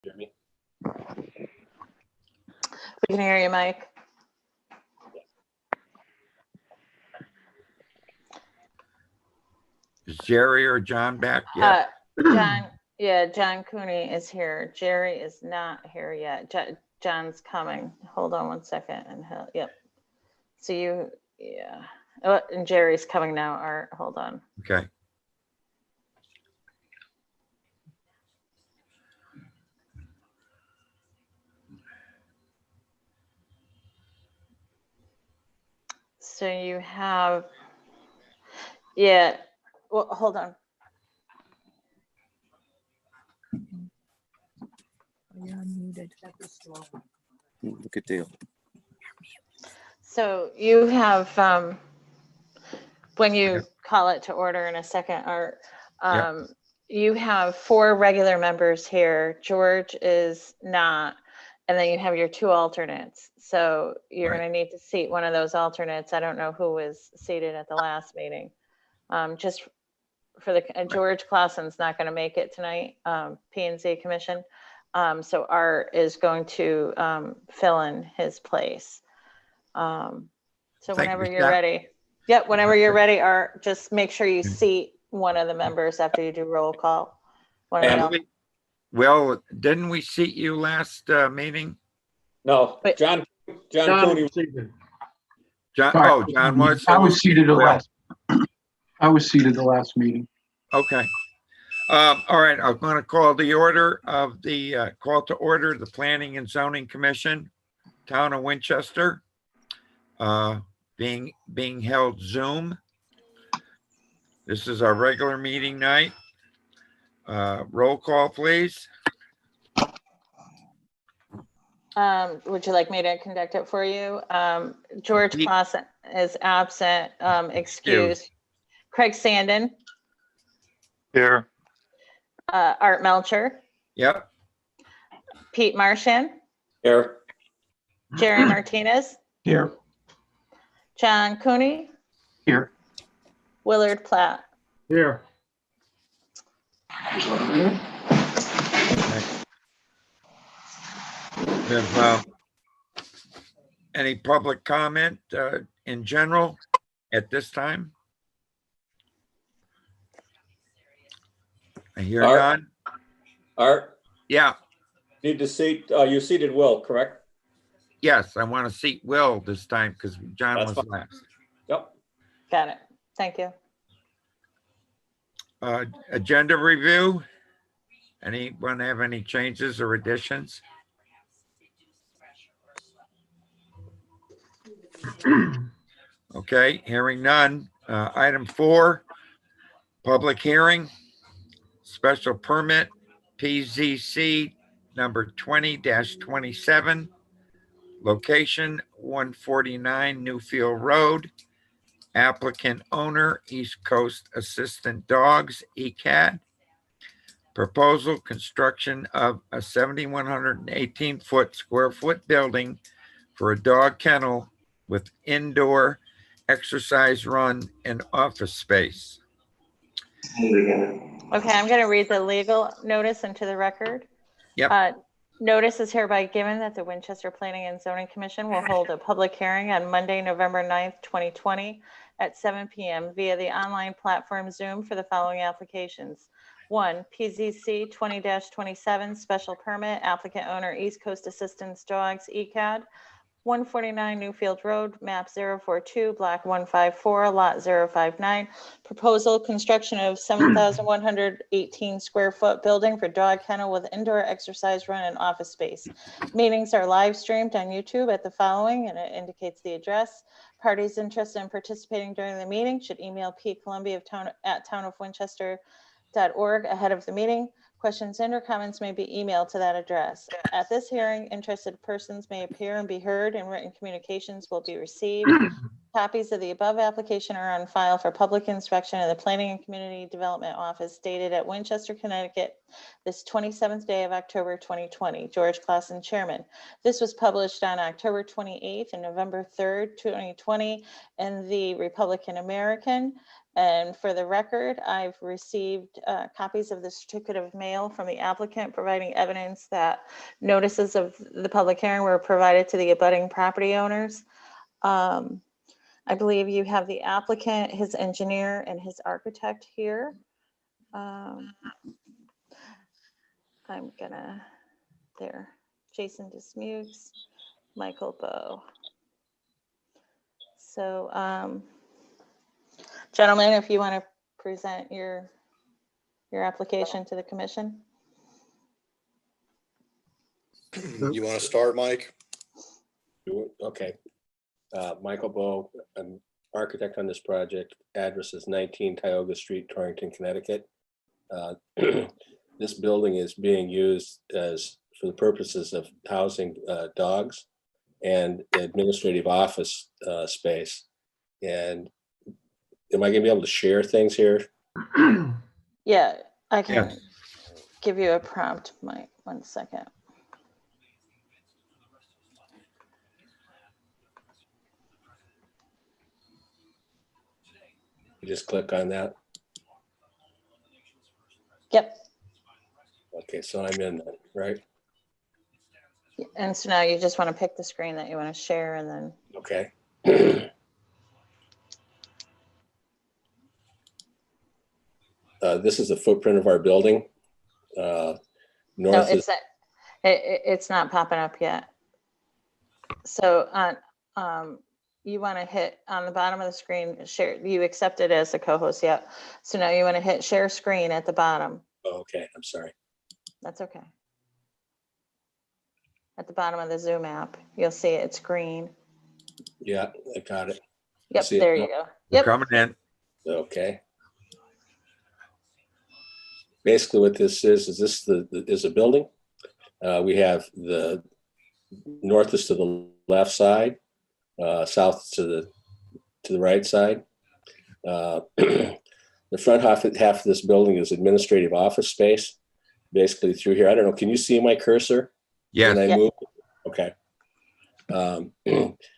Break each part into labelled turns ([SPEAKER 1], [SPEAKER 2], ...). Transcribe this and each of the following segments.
[SPEAKER 1] Hear me?
[SPEAKER 2] We can hear you, Mike.
[SPEAKER 3] Is Jerry or John back yet?
[SPEAKER 2] John Cooney is here. Jerry is not here yet. John's coming. Hold on one second, and yep. So oh, and Jerry's coming now. Art, hold on.
[SPEAKER 3] Okay.
[SPEAKER 2] So you have, well, hold on.
[SPEAKER 4] You're unmuted.
[SPEAKER 1] Look at Dale.
[SPEAKER 2] So you have, when you call it to order in a second, Art, you have 4 regular members here. George is not, and then you have your 2 alternates. So you're going to need to seat one of those alternates. I don't know who was seated at the last meeting. Just for the George Clausen's not going to make it tonight, P&Z Commission. So Art is going to fill in his place. So whenever you're ready. Yep, whenever you're ready, Art, just make sure you seat one of the members after you do roll call.
[SPEAKER 3] Well, didn't we seat you last meeting?
[SPEAKER 1] No, John Cooney.
[SPEAKER 3] John was.
[SPEAKER 5] I was seated the last. I was seated the last meeting.
[SPEAKER 3] Okay. All right. I'm going to call to order the Planning and Zoning Commission, Town of Winchester, being held Zoom. This is our regular meeting night. Roll call, please.
[SPEAKER 2] Would you like me to conduct it for you? George Clausen is absent, excused. Craig Sandin.
[SPEAKER 6] Here.
[SPEAKER 2] Art Melcher.
[SPEAKER 3] Yep.
[SPEAKER 2] Pete Marshall.
[SPEAKER 1] Here.
[SPEAKER 2] Jerry Martinez.
[SPEAKER 5] Here.
[SPEAKER 2] John Cooney.
[SPEAKER 5] Here.
[SPEAKER 2] Willard Platt.
[SPEAKER 5] Here.
[SPEAKER 3] If, any public comment in general at this time? I hear none.
[SPEAKER 1] Art?
[SPEAKER 3] Yeah.
[SPEAKER 1] Need to seat, you seated Will, correct?
[SPEAKER 3] Yes, I want to seat Will this time because John was last.
[SPEAKER 1] Yep.
[SPEAKER 2] Got it. Thank you.
[SPEAKER 3] Agenda review. Anyone have any changes or additions? Okay, hearing none. Item 4, public hearing, special permit, PZC number 20-27, location 149 Newfield Road, applicant owner East Coast Assistant Dogs, ECAD. Proposal construction of a 7,118 square foot building for a dog kennel with indoor exercise run and office space.
[SPEAKER 2] Okay, I'm going to read the legal notice into the record.
[SPEAKER 3] Yep.
[SPEAKER 2] Notice is hereby given that the Winchester Planning and Zoning Commission will hold a public hearing on Monday, November 9th, 2020 at 7 p.m. via the online platform Zoom for the following applications. 1, PZC 20-27 special permit, applicant owner East Coast Assistance Dogs, ECAD, 149 Newfield Road, map 042, block 154, lot 059. Proposal construction of 7,118 square foot building for dog kennel with indoor exercise run and office space. Meetings are live streamed on YouTube at the following, and it indicates the address. Parties interested in participating during the meeting should email pcolumbia@townofwinchester.org ahead of the meeting. Questions and or comments may be emailed to that address. At this hearing, interested persons may appear and be heard, and written communications will be received. Copies of the above application are on file for public inspection in the Planning and Community Development Office dated at Winchester, Connecticut, this 27th day of October 2020. George Clausen, Chairman. This was published on October 28th and November 3rd, 2020 in the Republican American And for the record, I've received copies of the certificate of mail from the applicant providing evidence that notices of the public hearing were provided to the abutting property owners. I believe you have the applicant, his engineer, and his architect here. I'm gonna, there, Jason Dismukes, Michael Bowe. So, gentlemen, if you want to present your application to the commission.
[SPEAKER 7] You want to start, Mike?
[SPEAKER 8] Okay. Michael Bowe, I'm architect on this project. Address is 19 Tioga Street, Torrington, Connecticut. This building is being used for the purposes of housing dogs and administrative office space. And am I gonna be able to share things here?
[SPEAKER 2] Yeah, I can
[SPEAKER 3] Yes.
[SPEAKER 2] give you a prompt, Mike, 1 second.
[SPEAKER 8] You just click on that.
[SPEAKER 2] Yep,
[SPEAKER 8] Okay, so I'm in, right?
[SPEAKER 2] and so now you just want to pick the screen that you want to share and then,
[SPEAKER 8] Okay. This is the footprint of our building.
[SPEAKER 2] no,
[SPEAKER 8] North is,
[SPEAKER 2] it's not popping up yet. So you want to hit on the bottom of the screen, share, you accepted as a co-host, yep. So now you want to hit share screen at the bottom.
[SPEAKER 8] oh, okay, I'm sorry.
[SPEAKER 2] That's okay. At the bottom of the Zoom app, you'll see it's green.
[SPEAKER 8] Yeah, I got it.
[SPEAKER 2] Yep,
[SPEAKER 8] see it
[SPEAKER 2] there
[SPEAKER 8] now?
[SPEAKER 2] you go.
[SPEAKER 3] We're
[SPEAKER 2] Yep,
[SPEAKER 3] coming in.
[SPEAKER 8] Okay. Basically what this is this is a building. We have the north is to the left side, south to the right side. The front half of this building is administrative office space. Basically through here, I don't know, can you see my cursor?
[SPEAKER 3] Yes.
[SPEAKER 8] When I
[SPEAKER 2] Yep.
[SPEAKER 8] move? Okay.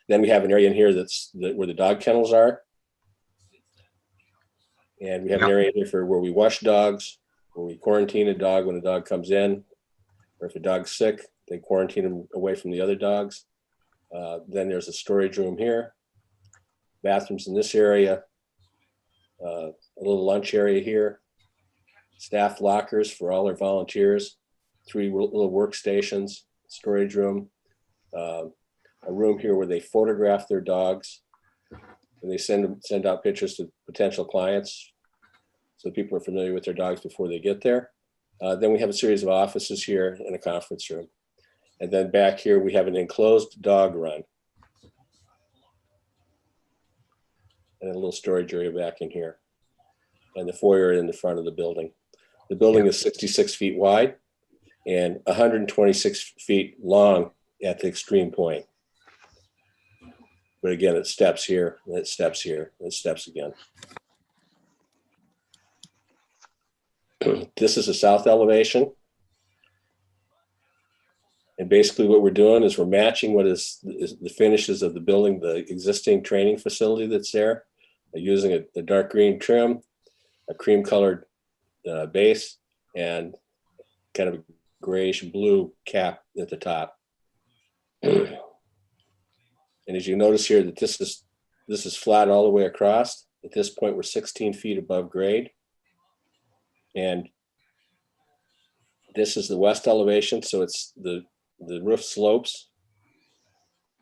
[SPEAKER 8] Then we have an area in here where the dog kennels are. And we have an
[SPEAKER 3] Yep.
[SPEAKER 8] area here for where we wash dogs, where we quarantine a dog when a dog comes in, or if a dog's sick, they quarantine them away from the other dogs. Then there's a storage room here, bathrooms in this area, a little lunch area here, staff lockers for all our volunteers, 3 little workstations, storage room, a room here where they photograph their dogs and they send out pictures to potential clients so people are familiar with their dogs before they get there. Then we have a series of offices here and a conference room. And then back here, we have an enclosed dog run. And a little storage area back in here. And the foyer in the front of the building. The building is 66 feet wide and 126 feet long at the extreme point. But again, it steps here, and it steps here, and it steps again. This is a south elevation. And basically what we're doing is we're matching what is the finishes of the building, the existing training facility that's there, using a dark green trim, a cream colored base, and kind of a grayish blue cap at the top. And as you notice here that this is flat all the way across. At this point, we're 16 feet above grade. And this is the west elevation. So it's the roof slopes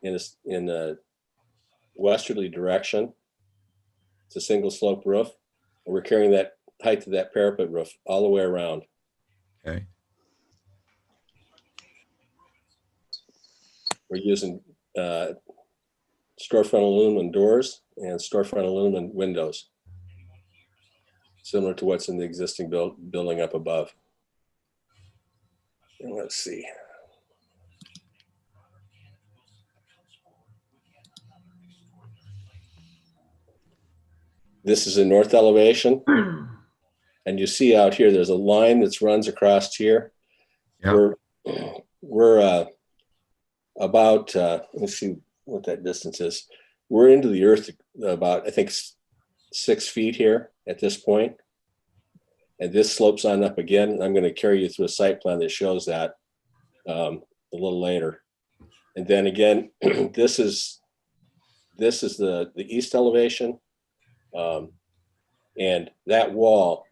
[SPEAKER 8] in a westerly direction. It's a single slope roof. And we're carrying that height of that parapet roof all the way around.
[SPEAKER 3] Okay.
[SPEAKER 8] We're using storefront aluminum doors and storefront aluminum windows, similar to what's in the existing building up above. And let's see. This is a north elevation. And you see out here, there's a line that runs across here.
[SPEAKER 3] Yeah.
[SPEAKER 8] We're about, let's see what that distance is. We're into the earth about, I think, 6 feet here at this point. And this slopes on up again. I'm going to carry you through a site plan that shows that a little later. And then again, this is the east elevation. And that wall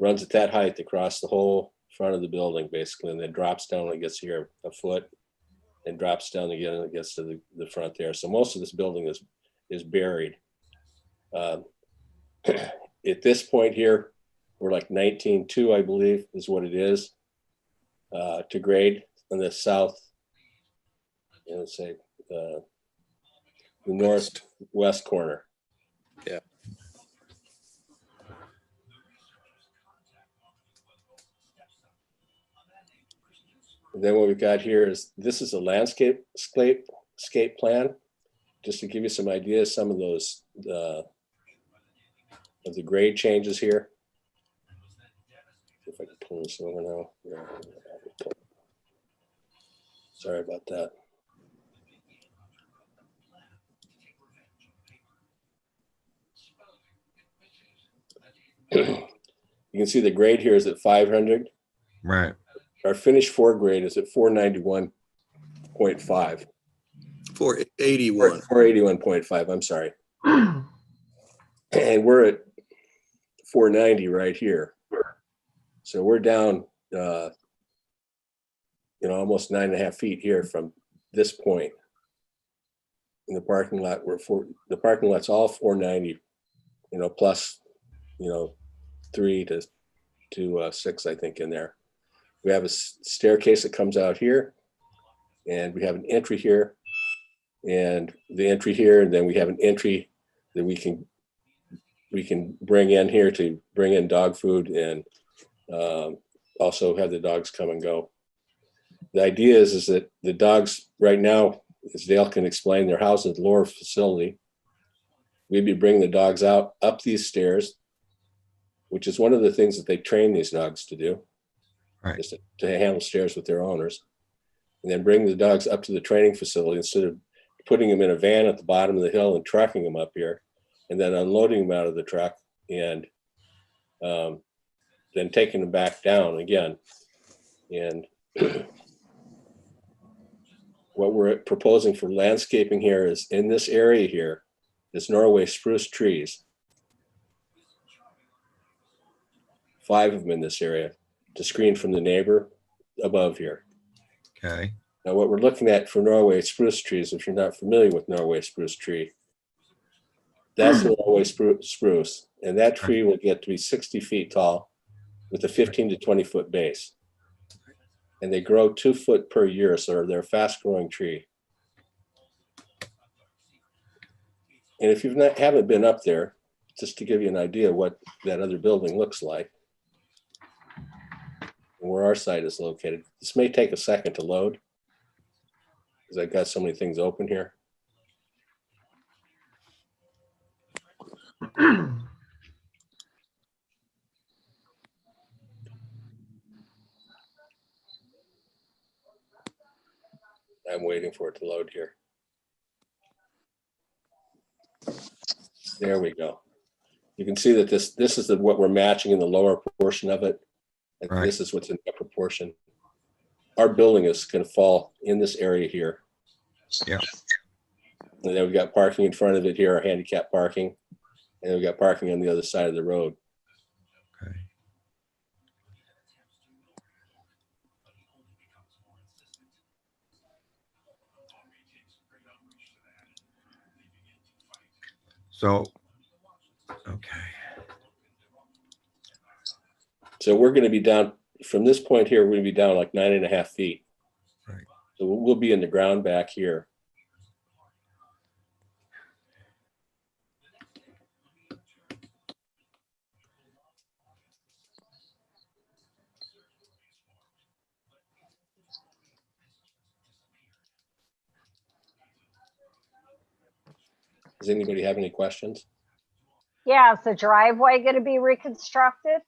[SPEAKER 8] runs at that height across the whole front of the building, basically, and then drops down when it gets here a foot and drops down again and it gets to the front there. So most of this building is buried. At this point here, we're like 19.2, I believe, is what it is to grade on the south, let's say the northwest corner.
[SPEAKER 7] Yeah.
[SPEAKER 8] And then what we've got here is, this is a landscape plan, just to give you some ideas, some of those of the grade changes here. If I can pull this over now. Yeah. Sorry about that. You can see the grade here is at 500.
[SPEAKER 3] Right.
[SPEAKER 8] Our finished floor grade is at 491.5.
[SPEAKER 7] 481.
[SPEAKER 8] 481.5, I'm sorry. And we're at 490 right here. So we're down, almost 9.5 feet here from this point in the parking lot. The parking lot's all 490, plus, 3 to 6, I think, in there. We have a staircase that comes out here, and we have an entry here, and the entry here, and then we have an entry that we can bring in here to bring in dog food and also have the dogs come and go. The idea is that the dogs right now, as Dale can explain, they're housed at the lower facility. We'd be bringing the dogs out up these stairs, which is one of the things that they train these dogs to do,
[SPEAKER 3] Right.
[SPEAKER 8] is to handle stairs with their owners, and then bring the dogs up to the training facility instead of putting them in a van at the bottom of the hill and trucking them up here, and then unloading them out of the truck and then taking them back down again. And what we're proposing for landscaping here is, in this area here, is Norway spruce trees. 5 of them in this area to screen from the neighbor above here.
[SPEAKER 3] Okay.
[SPEAKER 8] Now, what we're looking at for Norway spruce trees, if you're not familiar with Norway spruce tree, that's the Norway spruce, and that tree will get to be 60 feet tall with a 15 to 20 foot base. And they grow 2 foot per year, so they're a fast growing tree. And if you haven't been up there, just to give you an idea of what that other building looks like, and where our site is located, this may take a second to load, because I've got so many things open here. I'm waiting for it to load here. There we go. You can see that this is what we're matching in the lower portion of it. And
[SPEAKER 3] Right.
[SPEAKER 8] This is what's in that proportion. Our building is going to fall in this area here.
[SPEAKER 3] Yeah.
[SPEAKER 8] And then we've got parking in front of it here, our handicap parking. And then we've got parking on the other side of the road.
[SPEAKER 3] Okay. So, okay.
[SPEAKER 8] So we're going to be down from this point here, we're going to be down like 9.5 feet.
[SPEAKER 3] Right.
[SPEAKER 8] So we'll be in the ground back here. Does anybody have any questions?
[SPEAKER 9] Yeah, is the driveway going to be reconstructed?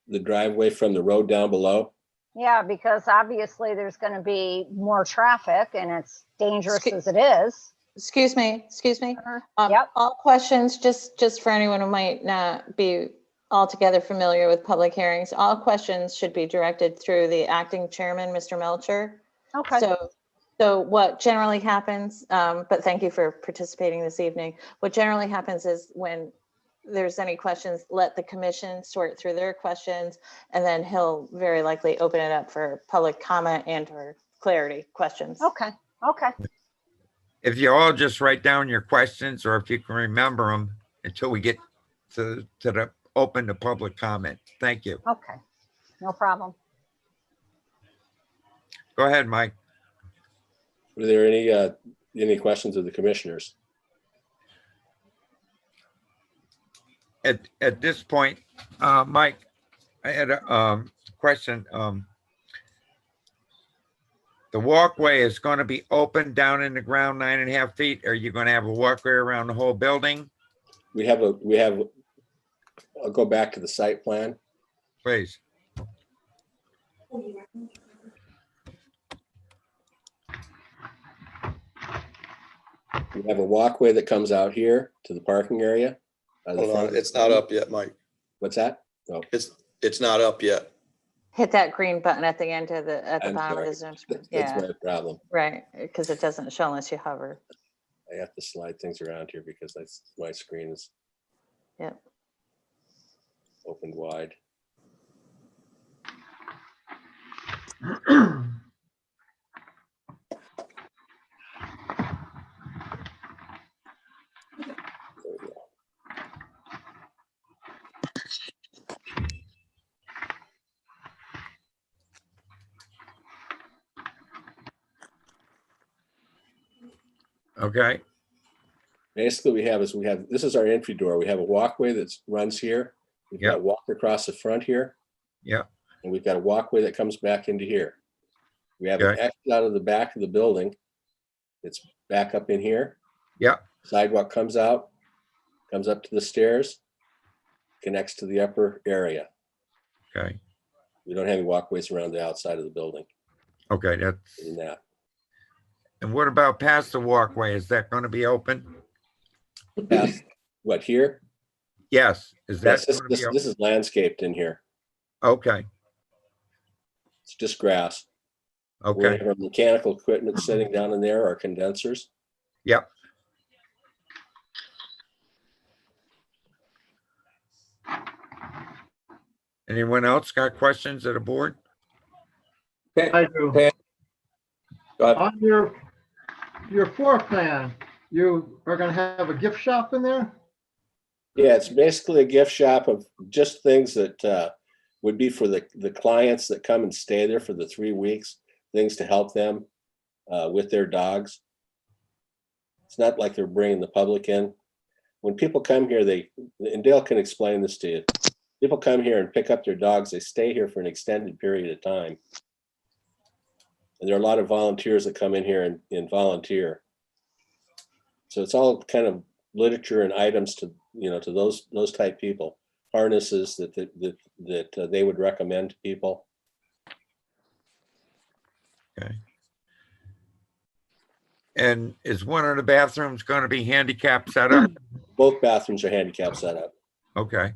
[SPEAKER 8] The driveway from the road down below?
[SPEAKER 9] Yeah, because obviously there's going to be more traffic and it's dangerous
[SPEAKER 2] Sca-
[SPEAKER 9] as it is.
[SPEAKER 2] Excuse me.
[SPEAKER 9] Yep.
[SPEAKER 2] All questions, just for anyone who might not be altogether familiar with public hearings, all questions should be directed through the acting chairman, Mr. Melcher.
[SPEAKER 9] Okay.
[SPEAKER 2] So what generally happens, but thank you for participating this evening. What generally happens is when there's any questions, let the commission sort through their questions, and then he'll very likely open it up for public comment and or clarity questions.
[SPEAKER 9] Okay.
[SPEAKER 3] If you all just write down your questions, or if you can remember them until we get to the open to public comment. Thank you.
[SPEAKER 9] Okay. No problem.
[SPEAKER 3] Go ahead, Mike.
[SPEAKER 8] Were there any questions of the commissioners?
[SPEAKER 3] At this point, Mike, I had a question. The walkway is going to be open down in the ground 9.5 feet. Are you going to have a walkway around the whole building?
[SPEAKER 8] We have, I'll go back to the site plan.
[SPEAKER 3] Please.
[SPEAKER 8] We have a walkway that comes out here to the parking area.
[SPEAKER 7] Hold on, it's not up yet, Mike.
[SPEAKER 8] What's that? No,
[SPEAKER 7] It's not up yet.
[SPEAKER 2] Hit that green button at the end of at the
[SPEAKER 8] I'm
[SPEAKER 2] bottom of the
[SPEAKER 8] sorry.
[SPEAKER 2] Zoom screen.
[SPEAKER 8] That's
[SPEAKER 2] Yeah,
[SPEAKER 8] my problem.
[SPEAKER 2] right, because it doesn't show unless you hover.
[SPEAKER 8] I have to slide things around here because my screen is
[SPEAKER 2] Yep.
[SPEAKER 8] opened wide. There we go.
[SPEAKER 3] Okay.
[SPEAKER 8] Basically, this is our entry door. We have a walkway that runs here. We've
[SPEAKER 3] Yep.
[SPEAKER 8] got walk across the front here.
[SPEAKER 3] Yep.
[SPEAKER 8] And we've got a walkway that comes back into here. We have an
[SPEAKER 3] Okay.
[SPEAKER 8] exit out of the back of the building. It's back up in here.
[SPEAKER 3] Yep.
[SPEAKER 8] Sidewalk comes out, comes up to the stairs, connects to the upper area.
[SPEAKER 3] Okay.
[SPEAKER 8] We don't have any walkways around the outside of the building
[SPEAKER 3] Okay. That's,
[SPEAKER 8] in that.
[SPEAKER 3] and what about past the walkway? Is that going to be open?
[SPEAKER 8] Past, what, here?
[SPEAKER 3] Yes. Is that
[SPEAKER 8] Yes, this,
[SPEAKER 3] going to be open?
[SPEAKER 8] this is landscaped in here.
[SPEAKER 3] Okay.
[SPEAKER 8] It's just grass. We're gonna
[SPEAKER 3] Okay.
[SPEAKER 8] have our mechanical equipment sitting down in there, our condensers.
[SPEAKER 3] Yep. Anyone else got questions of the board?
[SPEAKER 5] I do.
[SPEAKER 1] Go ahead.
[SPEAKER 5] On your floor plan, you are gonna have a gift shop in there?
[SPEAKER 8] Yeah, it's basically a gift shop of just things that would be for the clients that come and stay there for the 3 weeks, things to help them with their dogs. It's not like they're bringing the public in. When people come here, and Dale can explain this to you. People come here and pick up their dogs. They stay here for an extended period of time. And there are a lot of volunteers that come in here and volunteer. So it's all kind of literature and items to those type people, harnesses that they would recommend to people.
[SPEAKER 3] Okay. And is one of the bathrooms going to be handicap set up?
[SPEAKER 8] Both bathrooms are handicap set up.
[SPEAKER 3] Okay.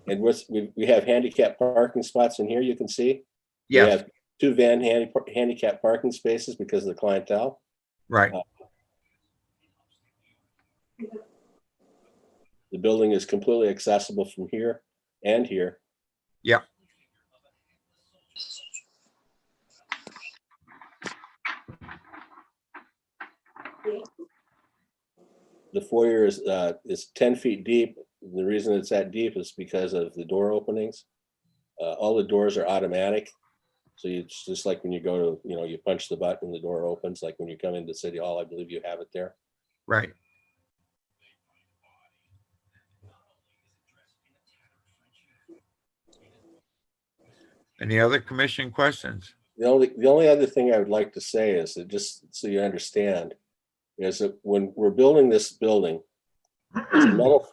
[SPEAKER 8] And we have handicap parking spots in here, you can see. We
[SPEAKER 3] Yes,
[SPEAKER 8] have 2 van handicap parking spaces because of the clientele.
[SPEAKER 3] right.
[SPEAKER 8] The building is completely accessible from here and here.
[SPEAKER 3] Yep.
[SPEAKER 8] The foyer is 10 feet deep. The reason it's that deep is because of the door openings. All the doors are automatic. So it's just like when you go to, you punch the button, the door opens, like when you come into City Hall, I believe you have it there.
[SPEAKER 3] Right. Any other commission questions?
[SPEAKER 8] The only other thing I would like to say is that, just so you understand, is that when we're building this building,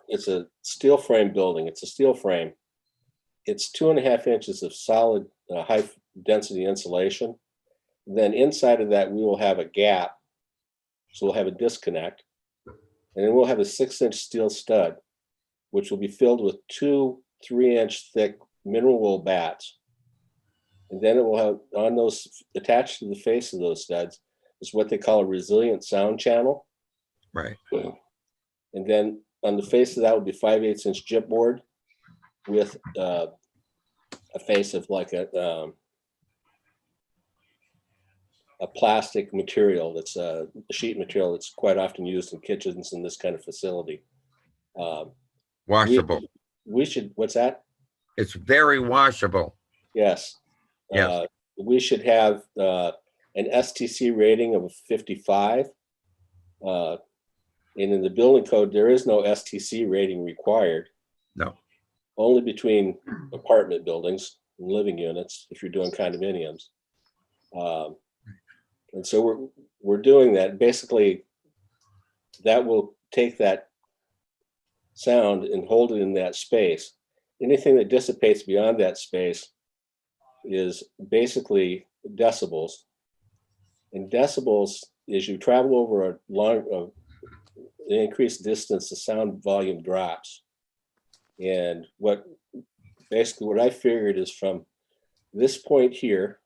[SPEAKER 8] it's a steel frame building. It's a steel frame. It's 2.5 inches of solid high density insulation. Then inside of that, we will have a gap. So we'll have a disconnect. And then we'll have a 6-inch steel stud, which will be filled with 2 3-inch thick mineral wool bats. And then it will have on those, attached to the face of those studs, is what they call a resilient sound channel.
[SPEAKER 3] Right.
[SPEAKER 8] And then on the face of that would be 5/8-inch chipboard with a face of like a plastic material that's a sheet material that's quite often used in kitchens in this kind of facility.
[SPEAKER 3] Washable.
[SPEAKER 8] We should, what's that?
[SPEAKER 3] It's very washable.
[SPEAKER 8] Yes.
[SPEAKER 3] Yes.
[SPEAKER 8] We should have an STC rating of 55. And in the building code, there is no STC rating required.
[SPEAKER 3] No.
[SPEAKER 8] Only between apartment buildings and living units if you're doing condominiums. And so we're doing that. Basically, that will take that sound and hold it in that space. Anything that dissipates beyond that space is basically decibels. And decibels, as you travel over a long, an increased distance, the sound volume drops. And what I figured is from this point here,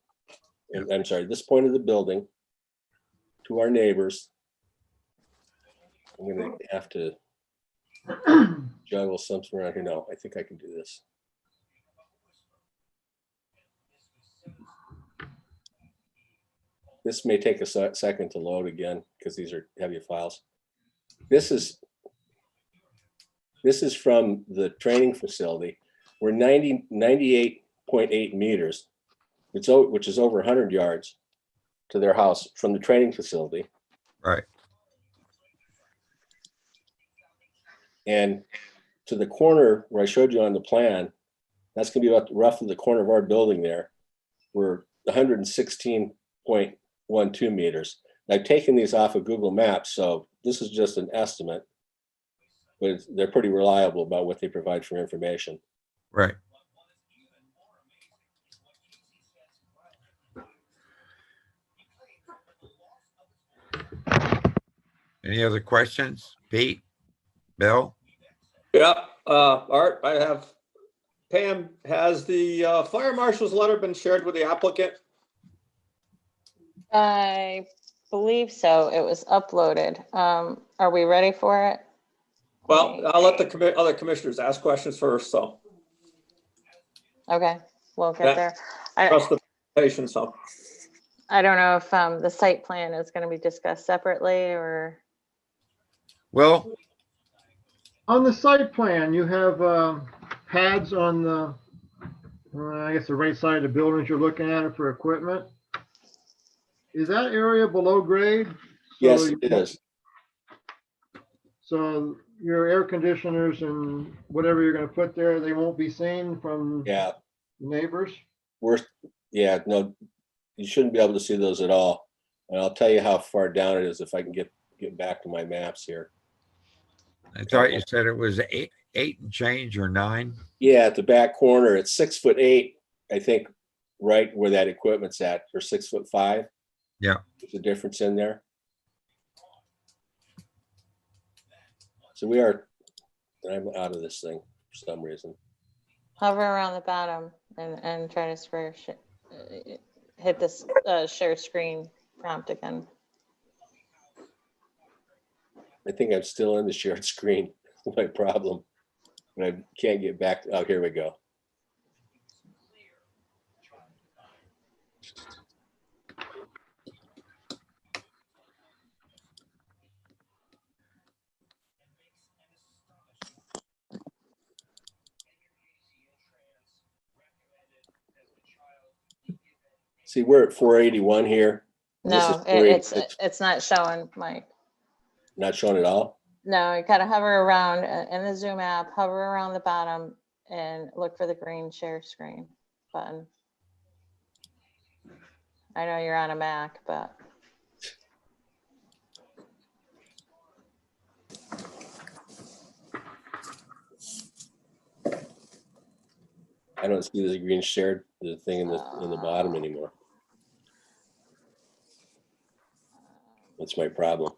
[SPEAKER 8] and I'm sorry, this point of the building to our neighbors. I'm gonna have to juggle something around here. No, I think I can do this. This may take a second to load again because these are heavy files. This is from the training facility. We're 98.8 meters, which is over 100 yards to their house from the training facility.
[SPEAKER 3] Right.
[SPEAKER 8] And to the corner where I showed you on the plan, that's gonna be about roughly the corner of our building there. We're 116.12 meters. I've taken these off of Google Maps, so this is just an estimate, but they're pretty reliable about what they provide for information.
[SPEAKER 3] Right. Any other questions? Pete? Bill?
[SPEAKER 1] Yeah, Art, I have, Pam, has the fire marshal's letter been shared with the applicant?
[SPEAKER 2] I believe so. It was uploaded. Are we ready for it?
[SPEAKER 1] Well, I'll let the other commissioners ask questions first, so
[SPEAKER 2] Okay, we'll
[SPEAKER 1] Yeah.
[SPEAKER 2] get there.
[SPEAKER 1] trust the patient, so.
[SPEAKER 2] I don't know if the site plan is going to be discussed separately or,
[SPEAKER 3] Will?
[SPEAKER 5] On the site plan, you have pads on the, I guess the right side of the buildings you're looking at for equipment. Is that area below grade?
[SPEAKER 8] Yes, it is.
[SPEAKER 5] So your air conditioners and whatever you're gonna put there, they won't be seen from
[SPEAKER 8] Yeah,
[SPEAKER 5] neighbors?
[SPEAKER 8] no, you shouldn't be able to see those at all. And I'll tell you how far down it is if I can get back to my maps here.
[SPEAKER 3] I thought you said it was eight and change or 9.
[SPEAKER 8] Yeah, at the back corner, it's 6'8", I think, right where that equipment's at, or 6'5".
[SPEAKER 3] Yeah.
[SPEAKER 8] There's a difference in there. So we are, I'm out of this thing for some reason.
[SPEAKER 2] hover around the bottom and try to square hit this share screen prompt again.
[SPEAKER 8] I think I'm still in the shared screen. My problem. And I can't get back. Oh, here we go. See, we're at 481 here. This is
[SPEAKER 2] No,
[SPEAKER 8] 486.
[SPEAKER 2] it's not showing, Mike.
[SPEAKER 8] Not showing at all.
[SPEAKER 2] No, you gotta hover around in the Zoom app, hover around the bottom and look for the green share screen button. I know you're on a Mac, but
[SPEAKER 8] I don't see the green shared the thing in the bottom anymore. That's my problem.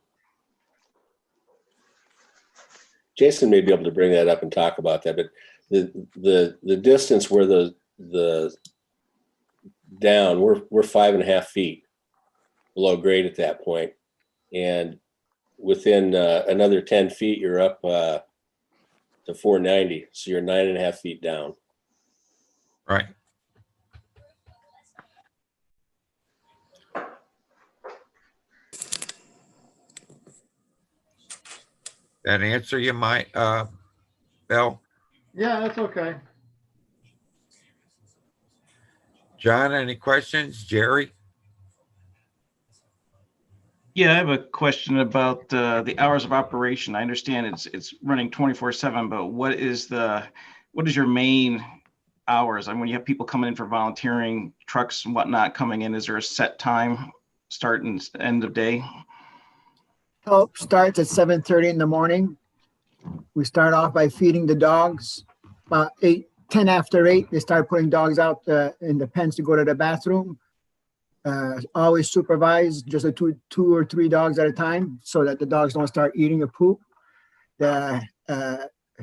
[SPEAKER 8] Jason may be able to bring that up and talk about that, but the distance where the down, we're 5.5 feet below grade at that point. And within another 10 feet, you're up to 490. So you're 9.5 feet down.
[SPEAKER 3] Right. That answer you might, Bill?
[SPEAKER 5] Yeah, that's okay.
[SPEAKER 3] John, any questions? Jerry?
[SPEAKER 10] Yeah, I have a question about the hours of operation. I understand it's running 24/7, but what is your main hours? I mean, when you have people coming in for volunteering, trucks and whatnot coming in, is there a set time, start and end of day?
[SPEAKER 11] Help starts at 7:30 in the morning. We start off by feeding the dogs. About 10 after 8, they start putting dogs out in the pens to go to the bathroom. Always supervised, just two or three dogs at a time, so that the dogs don't start eating or poop. The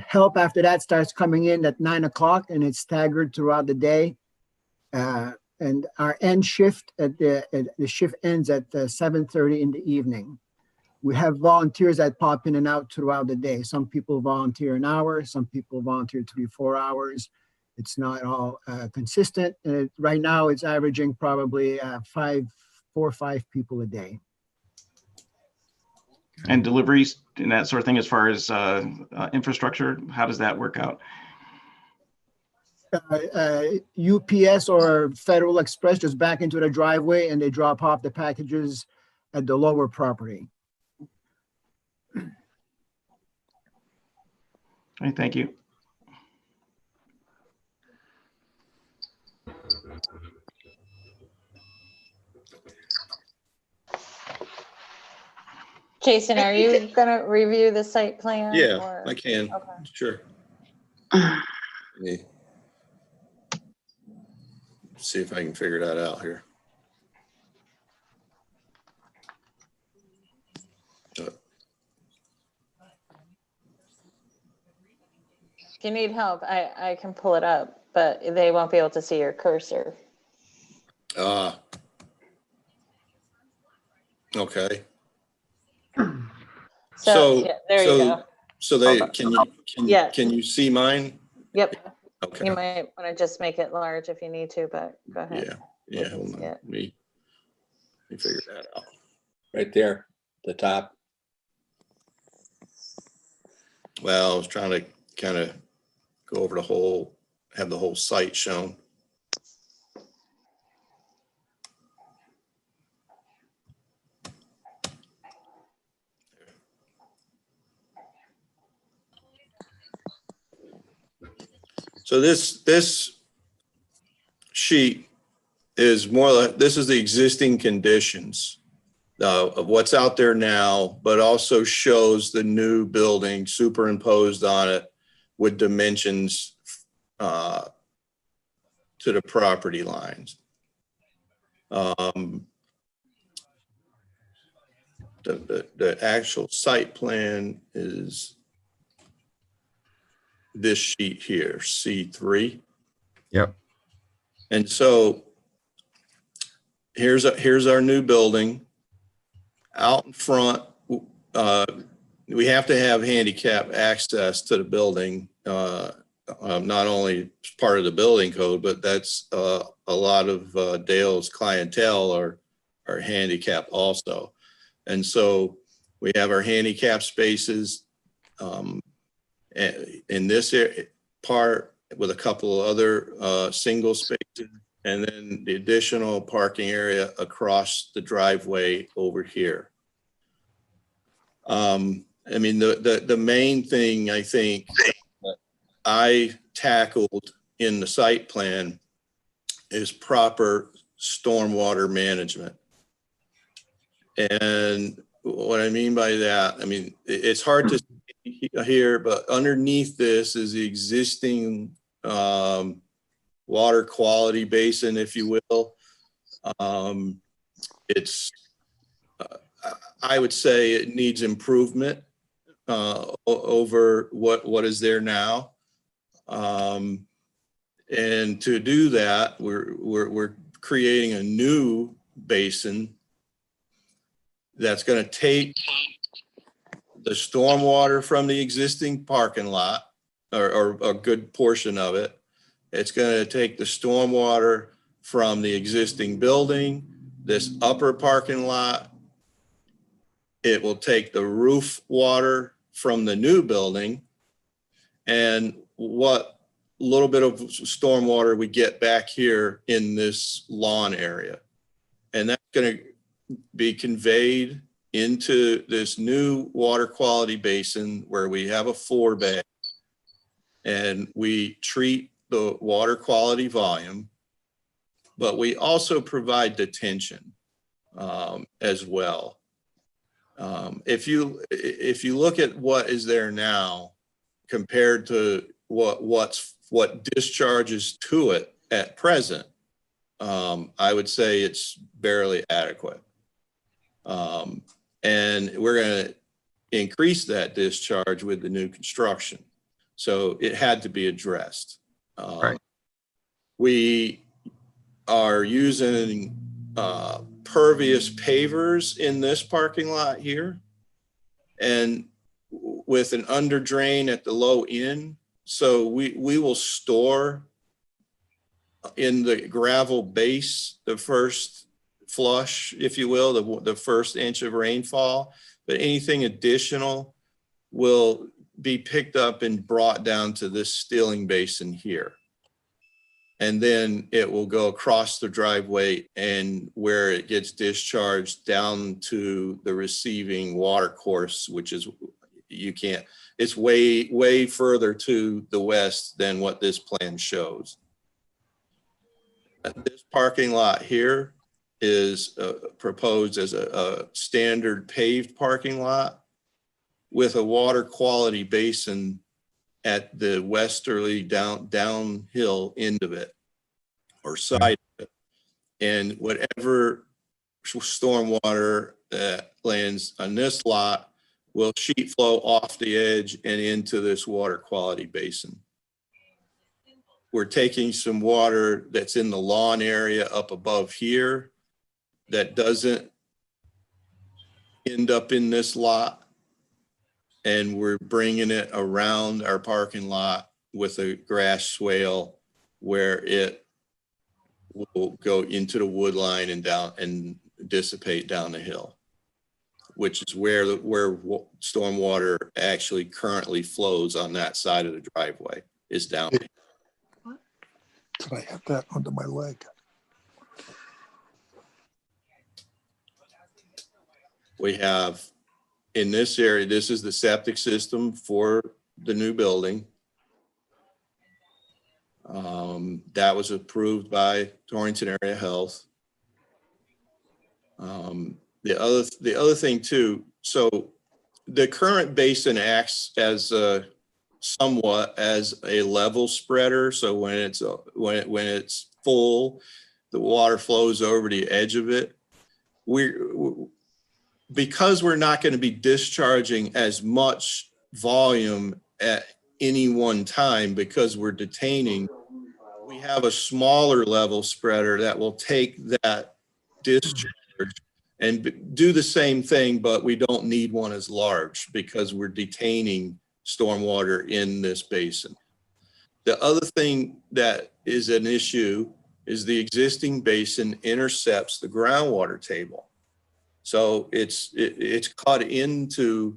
[SPEAKER 11] help after that starts coming in at 9 o'clock, and it's staggered throughout the day. And our end shift the shift ends at 7:30 in the evening. We have volunteers that pop in and out throughout the day. Some people volunteer an hour, some people volunteer 3-4 hours. It's not all consistent. Right now, it's averaging probably 4 or 5 people a day.
[SPEAKER 10] And deliveries and that sort of thing, as far as infrastructure, how does that work out?
[SPEAKER 11] UPS or Federal Express just back into the driveway and they drop off the packages at the lower property.
[SPEAKER 10] Okay, thank you.
[SPEAKER 2] Jason, are you gonna review the site plan?
[SPEAKER 7] Yeah,
[SPEAKER 2] or-
[SPEAKER 7] I can.
[SPEAKER 2] Okay.
[SPEAKER 7] Sure. Let me see if I can figure that out here.
[SPEAKER 2] If you need help, I can pull it up, but they won't be able to see your cursor.
[SPEAKER 7] Okay.
[SPEAKER 2] So yeah, there you go.
[SPEAKER 7] So they,
[SPEAKER 2] Hold
[SPEAKER 7] can you see mine?
[SPEAKER 2] Yep.
[SPEAKER 7] Okay.
[SPEAKER 2] You might want to just make it large if you need to, but go ahead.
[SPEAKER 7] Yeah. Hold on.
[SPEAKER 2] Yeah.
[SPEAKER 7] Let me figure that out.
[SPEAKER 8] Right there, the top.
[SPEAKER 7] Well, I was trying to kind of go over have the whole site shown. So this sheet is more like, this is the existing conditions of what's out there now, but also shows the new building superimposed on it with dimensions to the property lines. The actual site plan is this sheet here, C3.
[SPEAKER 3] Yep.
[SPEAKER 7] And so here's our new building. Out in front, we have to have handicap access to the building. Not only part of the building code, but that's a lot of Dale's clientele are handicapped also. And so we have our handicap spaces in this part with a couple of other single spaces, and then the additional parking area across the driveway over here. I mean, the main thing I think that I tackled in the site plan is proper stormwater management. And what I mean by that, I mean, it's hard to see here, but underneath this is the existing water quality basin, if you will. It's I would say it needs improvement over what is there now. And to do that, we're creating a new basin that's going to take the stormwater from the existing parking lot, or a good portion of it. It's going to take the stormwater from the existing building, this upper parking lot. It will take the roof water from the new building, and what little bit of stormwater we get back here in this lawn area. And that's going to be conveyed into this new water quality basin where we have a 4-bay, and we treat the water quality volume, but we also provide detention as well. If you look at what is there now compared to what discharges to it at present, I would say it's barely adequate. And we're going to increase that discharge with the new construction. So it had to be addressed.
[SPEAKER 3] Right.
[SPEAKER 7] We are using pervious pavers in this parking lot here, and with an under drain at the low end. So we will store in the gravel base the first flush, if you will, the first inch of rainfall, but anything additional will be picked up and brought down to this steeling basin here. And then it will go across the driveway, and where it gets discharged down to the receiving water course, which is, it's way further to the west than what this plan shows. This parking lot here is proposed as a standard paved parking lot with a water quality basin at the westerly downhill end of it, or side of it. And whatever stormwater that lands on this lot will sheet flow off the edge and into this water quality basin. We're taking some water that's in the lawn area up above here that doesn't end up in this lot, and we're bringing it around our parking lot with a grass swale where it will go into the wood line and down and dissipate down the hill, which is where stormwater actually currently flows on that side of the driveway, is down.
[SPEAKER 12] Did I have that under my leg?
[SPEAKER 7] We have in this area, this is the septic system for the new building. That was approved by Torrington Area Health. The other thing too, so the current basin acts as somewhat as a level spreader. So when it's full, the water flows over the edge of it. Because we're not going to be discharging as much volume at any one time because we're detaining, we have a smaller level spreader that will take that discharge and do the same thing, but we don't need one as large because we're detaining stormwater in this basin. The other thing that is an issue is the existing basin intercepts the groundwater table. So it's cut into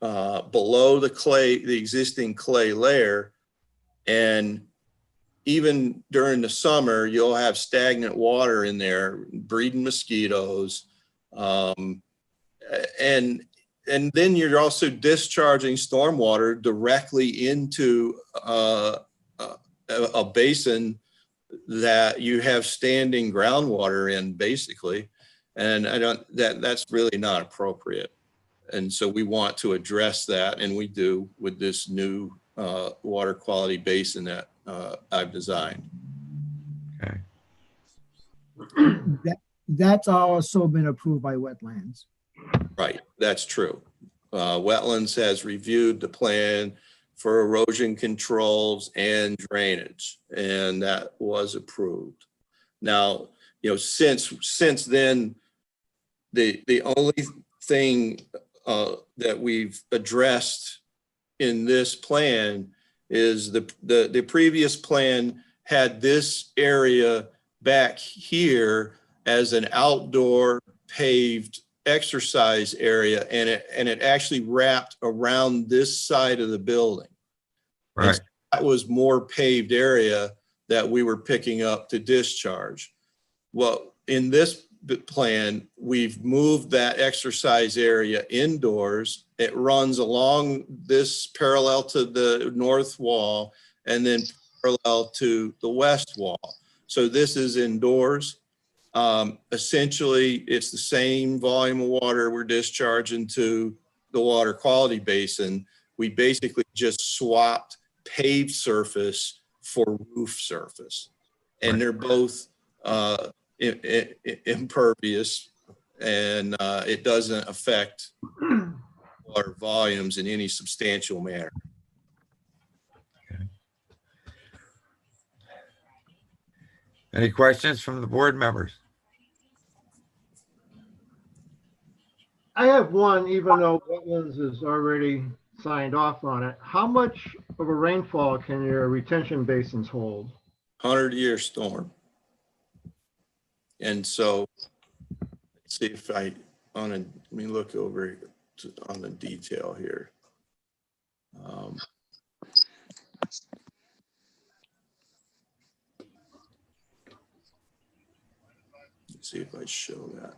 [SPEAKER 7] below the existing clay layer, and even during the summer, you'll have stagnant water in there, breeding mosquitoes, and then you're also discharging stormwater directly into a basin that you have standing groundwater in, basically. And that's really not appropriate. And so we want to address that, and we do with this new water quality basin that I've designed.
[SPEAKER 3] Okay.
[SPEAKER 11] That's also been approved by wetlands.
[SPEAKER 7] Right, that's true. Wetlands has reviewed the plan for erosion controls and drainage, and that was approved. Now, since then, the only thing that we've addressed in this plan is the previous plan had this area back here as an outdoor paved exercise area, and it actually wrapped around this side of the building.
[SPEAKER 3] Right.
[SPEAKER 7] And so that was more paved area that we were picking up to discharge. Well, in this plan, we've moved that exercise area indoors. It runs along this parallel to the north wall and then parallel to the west wall. So this is indoors. Essentially, it's the same volume of water we're discharging to the water quality basin. We basically just swapped paved surface for roof surface. And they're both impervious, and it doesn't affect water volumes in any substantial manner.
[SPEAKER 3] Any questions from the board members?
[SPEAKER 5] I have one, even though wetlands is already signed off on it. How much of a rainfall can your retention basins hold?
[SPEAKER 7] 100-year storm. And so, let's see if let me look over on the detail here. Let's see if I show that.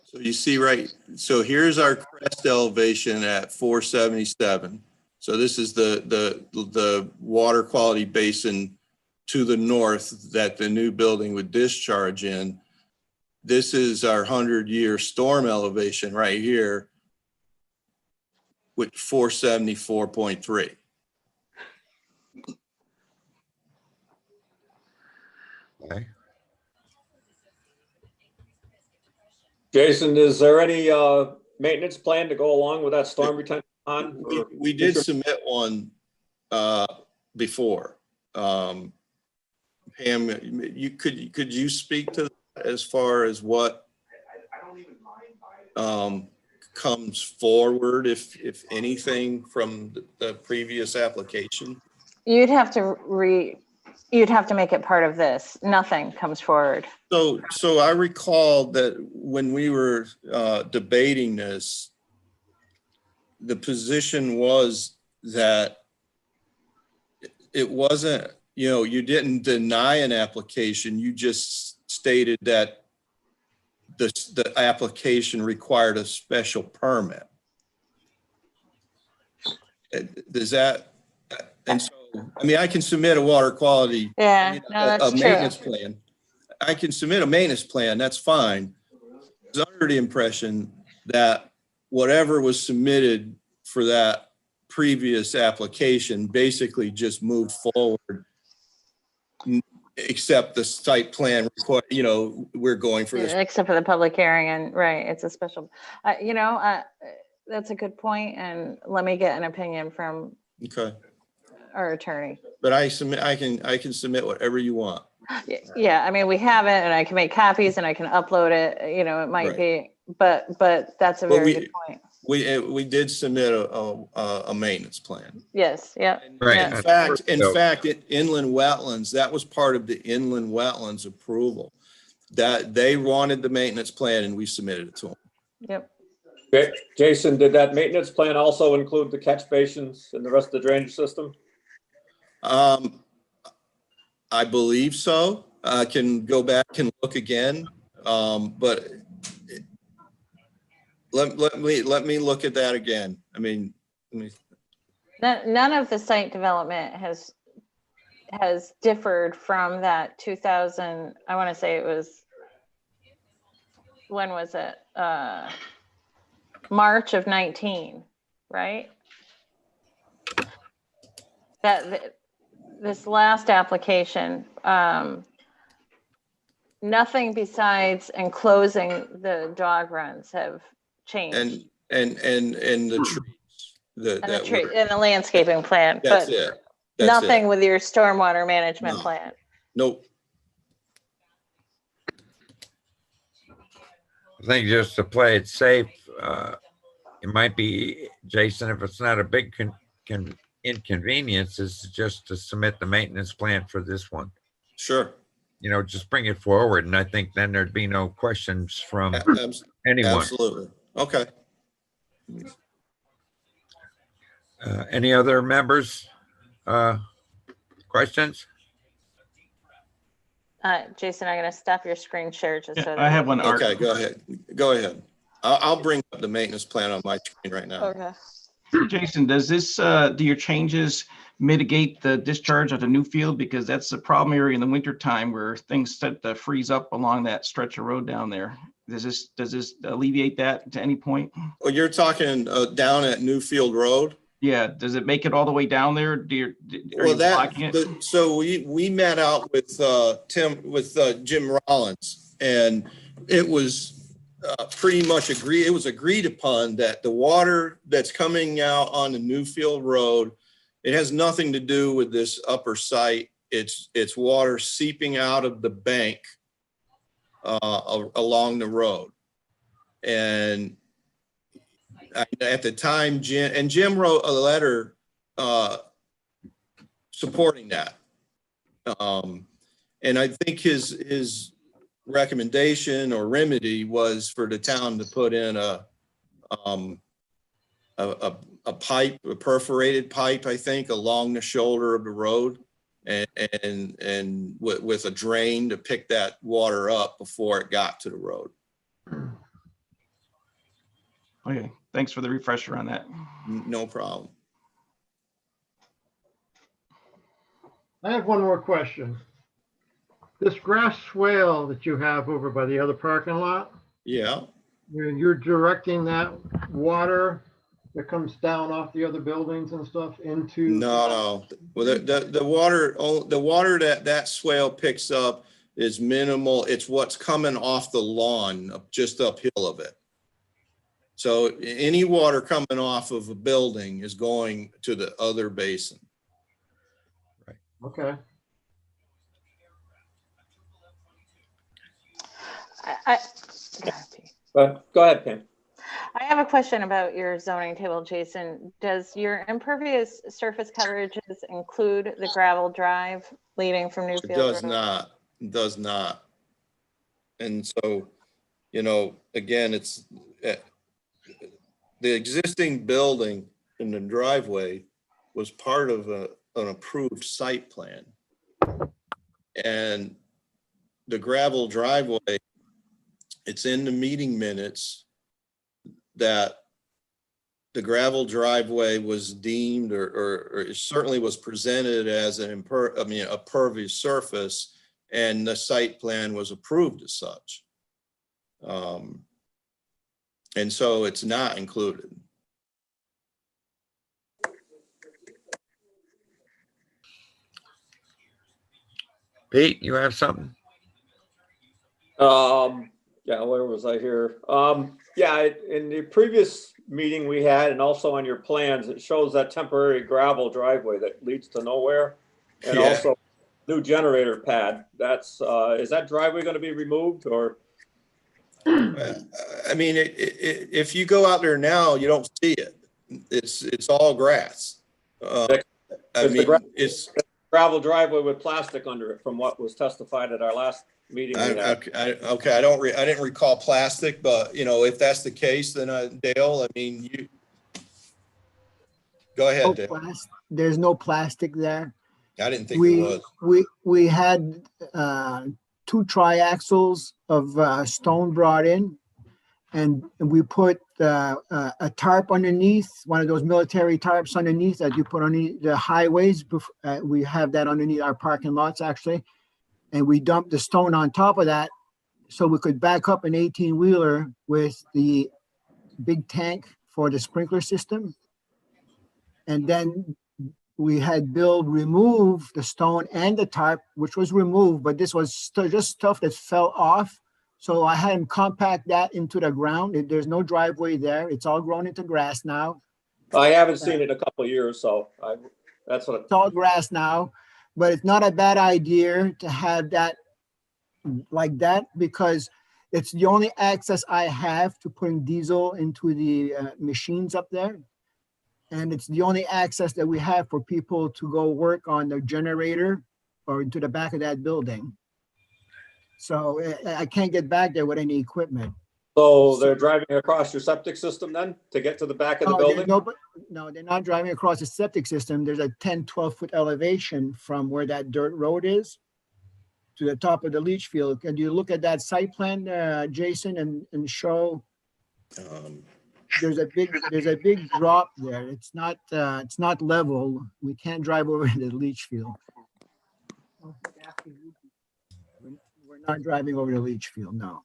[SPEAKER 7] So you see, right, so here's our crest elevation at 477. So this is the water quality basin to the north that the new building would discharge in. This is our 100-year storm elevation right here with 474.3.
[SPEAKER 3] Okay.
[SPEAKER 1] Jason, is there any maintenance plan to go along with that storm retention pond?
[SPEAKER 7] We did submit one before. Pam, could you speak to that as far as what comes forward, if anything, from the previous application?
[SPEAKER 2] You'd have to make it part of this. Nothing comes forward.
[SPEAKER 7] So I recall that when we were debating this, the position was that it wasn't, you didn't deny an application. You just stated that the application required a special permit. Does that, and so, I can submit a water quality,
[SPEAKER 2] Yeah, no, that's
[SPEAKER 7] a
[SPEAKER 2] true.
[SPEAKER 7] maintenance plan. I can submit a maintenance plan, that's fine. I was under the impression that whatever was submitted for that previous application basically just moved forward, except the site plan, we're going for this.
[SPEAKER 2] Except for the public hearing, and right, it's a special, that's a good point, and let me get an opinion from
[SPEAKER 7] Okay,
[SPEAKER 2] our attorney.
[SPEAKER 7] but I can submit whatever you want.
[SPEAKER 2] Yeah, we have it, and I can make copies, and I can upload it, it might
[SPEAKER 7] Right.
[SPEAKER 2] be, but that's a
[SPEAKER 7] But
[SPEAKER 2] very good point.
[SPEAKER 7] We did submit a maintenance plan.
[SPEAKER 2] Yes, yeah.
[SPEAKER 3] Right.
[SPEAKER 2] Yeah.
[SPEAKER 7] In fact, inland wetlands, that was part of the inland wetlands approval. That they wanted the maintenance plan and we submitted it to them.
[SPEAKER 2] Yep.
[SPEAKER 1] Okay, Jason, did that maintenance plan also include the catch basins and the rest of the drainage system?
[SPEAKER 7] I believe so. I can go back and look again, but let me look at that again.
[SPEAKER 2] None of the site development has differed from that 2000, I want to say it was, when was it? March of 19, right? this last application, nothing besides enclosing the dog runs have changed.
[SPEAKER 7] And the trees.
[SPEAKER 2] And the landscaping plan,
[SPEAKER 7] That's
[SPEAKER 2] but
[SPEAKER 7] it. That's
[SPEAKER 2] nothing
[SPEAKER 7] it.
[SPEAKER 2] with your stormwater management
[SPEAKER 7] No.
[SPEAKER 2] plan.
[SPEAKER 7] Nope.
[SPEAKER 3] I think just to play it safe, it might be, Jason, if it's not a big inconvenience, is just to submit the maintenance plan for this one.
[SPEAKER 7] Sure.
[SPEAKER 3] You know, just bring it forward, and I think then there'd be no questions from anyone.
[SPEAKER 7] Absolutely. Okay.
[SPEAKER 3] Any other members? Questions?
[SPEAKER 2] Jason, I'm going to stop your screen share just so that
[SPEAKER 10] I have one. Art.
[SPEAKER 7] Okay, go ahead. Go ahead. I'll bring up the maintenance plan on my screen right now.
[SPEAKER 2] Okay.
[SPEAKER 10] Jason, does this, do your changes mitigate the discharge of the new field? Because that's the problem area in the winter time where things start to freeze up along that stretch of road down there. Does this alleviate that to any point?
[SPEAKER 7] Well, you're talking down at Newfield Road?
[SPEAKER 10] Yeah. Does it make it all the way down there?
[SPEAKER 7] So we met out with Jim Rollins, and it was pretty much agreed. It was agreed upon that the water that's coming out on the Newfield Road, it has nothing to do with this upper site. It's water seeping out of the bank along the road. And at the time, Jim wrote a letter supporting that. And I think his recommendation or remedy was for the town to put in a pipe, a perforated pipe, I think, along the shoulder of the road, and with a drain to pick that water up before it got to the road.
[SPEAKER 10] Okay, thanks for the refresher on that.
[SPEAKER 7] No problem.
[SPEAKER 5] I have one more question. This grass swale that you have over by the other parking lot,
[SPEAKER 7] Yeah.
[SPEAKER 5] you're directing that water that comes down off the other buildings and stuff into?
[SPEAKER 7] No. Well, the water that swale picks up is minimal. It's what's coming off the lawn, just uphill of it. So any water coming off of a building is going to the other basin.
[SPEAKER 3] Right.
[SPEAKER 5] Okay.
[SPEAKER 1] Go ahead, Pam.
[SPEAKER 2] I have a question about your zoning table, Jason. Does your impervious surface coverages include the gravel drive leading from Newfield?
[SPEAKER 7] It does not. It does not. And so, again, it's the existing building in the driveway was part of an approved site plan. And the gravel driveway, it's in the meeting minutes that the gravel driveway was deemed or it certainly was presented as a pervious surface, and the site plan was approved as such. And so it's not included.
[SPEAKER 3] Pete, you have something?
[SPEAKER 1] Yeah, where was I here? Yeah, in the previous meeting we had, and also on your plans, it shows that temporary gravel driveway that leads to nowhere, and
[SPEAKER 7] Yeah.
[SPEAKER 1] also new generator pad. That's is that driveway going to be removed, or?
[SPEAKER 7] I mean, if you go out there now, you don't see it. It's all grass. It's
[SPEAKER 1] gravel driveway with plastic under it, from what was testified at our last meeting.
[SPEAKER 7] Okay, I didn't recall plastic, but if that's the case, then Dale, you go ahead, Dale.
[SPEAKER 11] There's no plastic there.
[SPEAKER 7] I didn't think there was.
[SPEAKER 11] We had 2 triaxles of stone brought in, and we put a tarp underneath, one of those military tarps underneath that you put on the highways. We have that underneath our parking lots, actually. And we dumped the stone on top of that so we could back up an 18-wheeler with the big tank for the sprinkler system. And then we had Bill remove the stone and the tarp, which was removed, but this was just stuff that fell off. So I had him compact that into the ground. There's no driveway there. It's all grown into grass now.
[SPEAKER 1] I haven't seen it in a couple of years, so that's what.
[SPEAKER 11] It's all grass now, but it's not a bad idea to have that like that, because it's the only access I have to putting diesel into the machines up there. And it's the only access that we have for people to go work on the generator or into the back of that building. So I can't get back there with any equipment.
[SPEAKER 1] So they're driving across your septic system then to get to the back of the building?
[SPEAKER 11] No, they're not driving across the septic system. There's a 10, 12-foot elevation from where that dirt road is to the top of the leach field. Can you look at that site plan, Jason, and show? There's a big drop there. It's not level. We can't drive over the leach field. We're not driving over the leach field, no.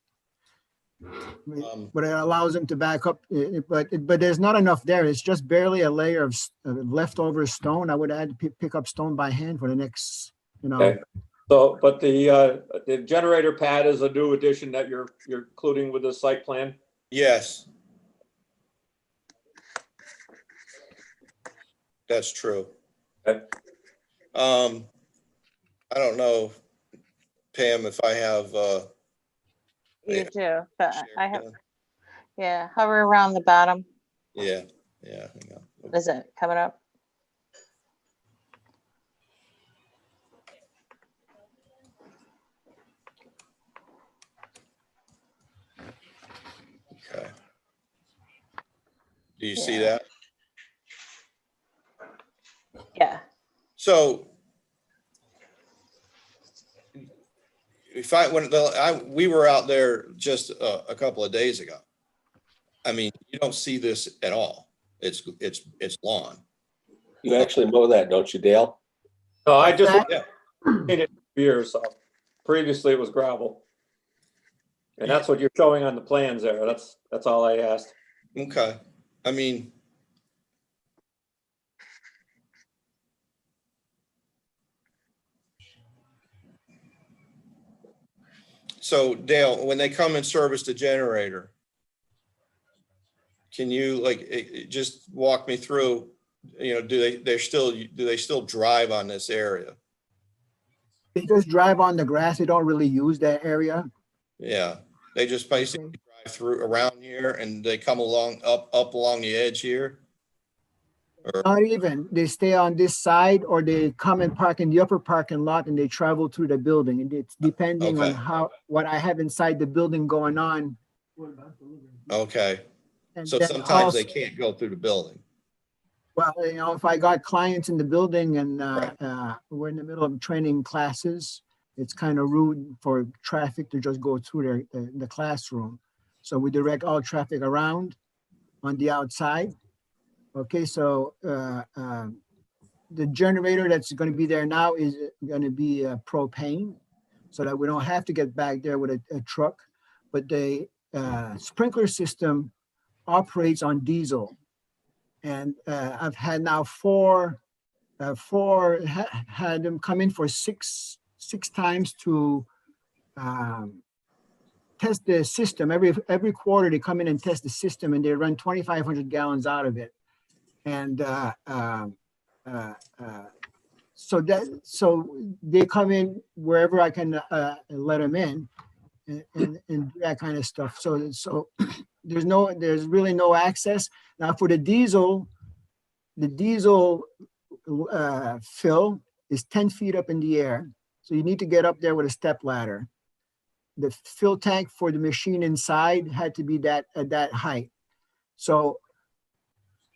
[SPEAKER 11] But it allows them to back up. But there's not enough there. It's just barely a layer of leftover stone. I would have to pick up stone by hand for the next,
[SPEAKER 1] Okay. So, but the generator pad is a new addition that you're including with the site plan?
[SPEAKER 7] Yes. That's true.
[SPEAKER 1] Okay.
[SPEAKER 7] I don't know, Pam, if I have,
[SPEAKER 2] You do, but I have, yeah, hover around the bottom.
[SPEAKER 7] yeah, hang on.
[SPEAKER 2] Is it coming up?
[SPEAKER 7] Okay. Do you see that?
[SPEAKER 2] Yeah.
[SPEAKER 7] So we were out there just a couple of days ago. I mean, you don't see this at all. It's lawn.
[SPEAKER 8] You actually mow that, don't you, Dale?
[SPEAKER 1] No, I just
[SPEAKER 7] Yeah.
[SPEAKER 1] seen it for years, so previously it was gravel. And that's what you're showing on the plans there. That's all I asked.
[SPEAKER 7] Okay. I mean, so Dale, when they come and service the generator, can you just walk me through, do they still drive on this area?
[SPEAKER 11] they just drive on the grass. They don't really use that area.
[SPEAKER 7] Yeah, they just basically drive through around here and they come along up along the edge here. Or,
[SPEAKER 11] Not even. They stay on this side, or they come and park in the upper parking lot and they travel through the building. And it's depending
[SPEAKER 7] Okay.
[SPEAKER 11] on what I have inside the building going on.
[SPEAKER 7] okay,
[SPEAKER 11] And
[SPEAKER 7] so
[SPEAKER 11] then
[SPEAKER 7] sometimes
[SPEAKER 11] also-
[SPEAKER 7] they can't go through the building.
[SPEAKER 11] Well, if I got clients in the building and
[SPEAKER 7] Right.
[SPEAKER 11] we're in the middle of training classes, it's kind of rude for traffic to just go through the classroom. So we direct all traffic around on the outside. Okay, so the generator that's going to be there now is going to be propane, so that we don't have to get back there with a truck. But the sprinkler system operates on diesel. And I've had now had them come in for six times to test the system. Every quarter they come in and test the system, and they run 2,500 gallons out of it. And so they come in wherever I can let them in and do that kind of stuff. So there's really no access. Now for the diesel fill is 10 feet up in the air. So you need to get up there with a step ladder. The fill tank for the machine inside had to be at that height. So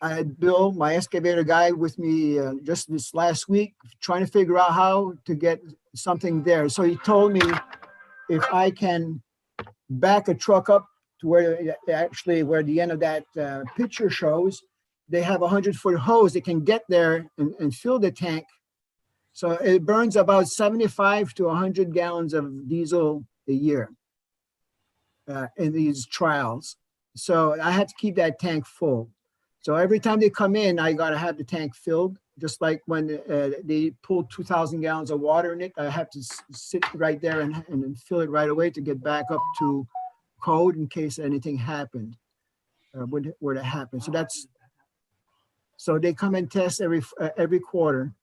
[SPEAKER 11] I had Bill, my excavator guy, with me just this last week, trying to figure out how to get something there. So he told me if I can back a truck up to where the end of that picture shows, they have a 100-foot hose that can get there and fill the tank. So it burns about 75 to 100 gallons of diesel a year in these trials. So I had to keep that tank full. So every time they come in, I got to have the tank filled. Just like when they pull 2,000 gallons of water in it, I have to sit right there and then fill it right away to get back up to code in case anything happened, were to happen. So that's, so they come and test every quarter.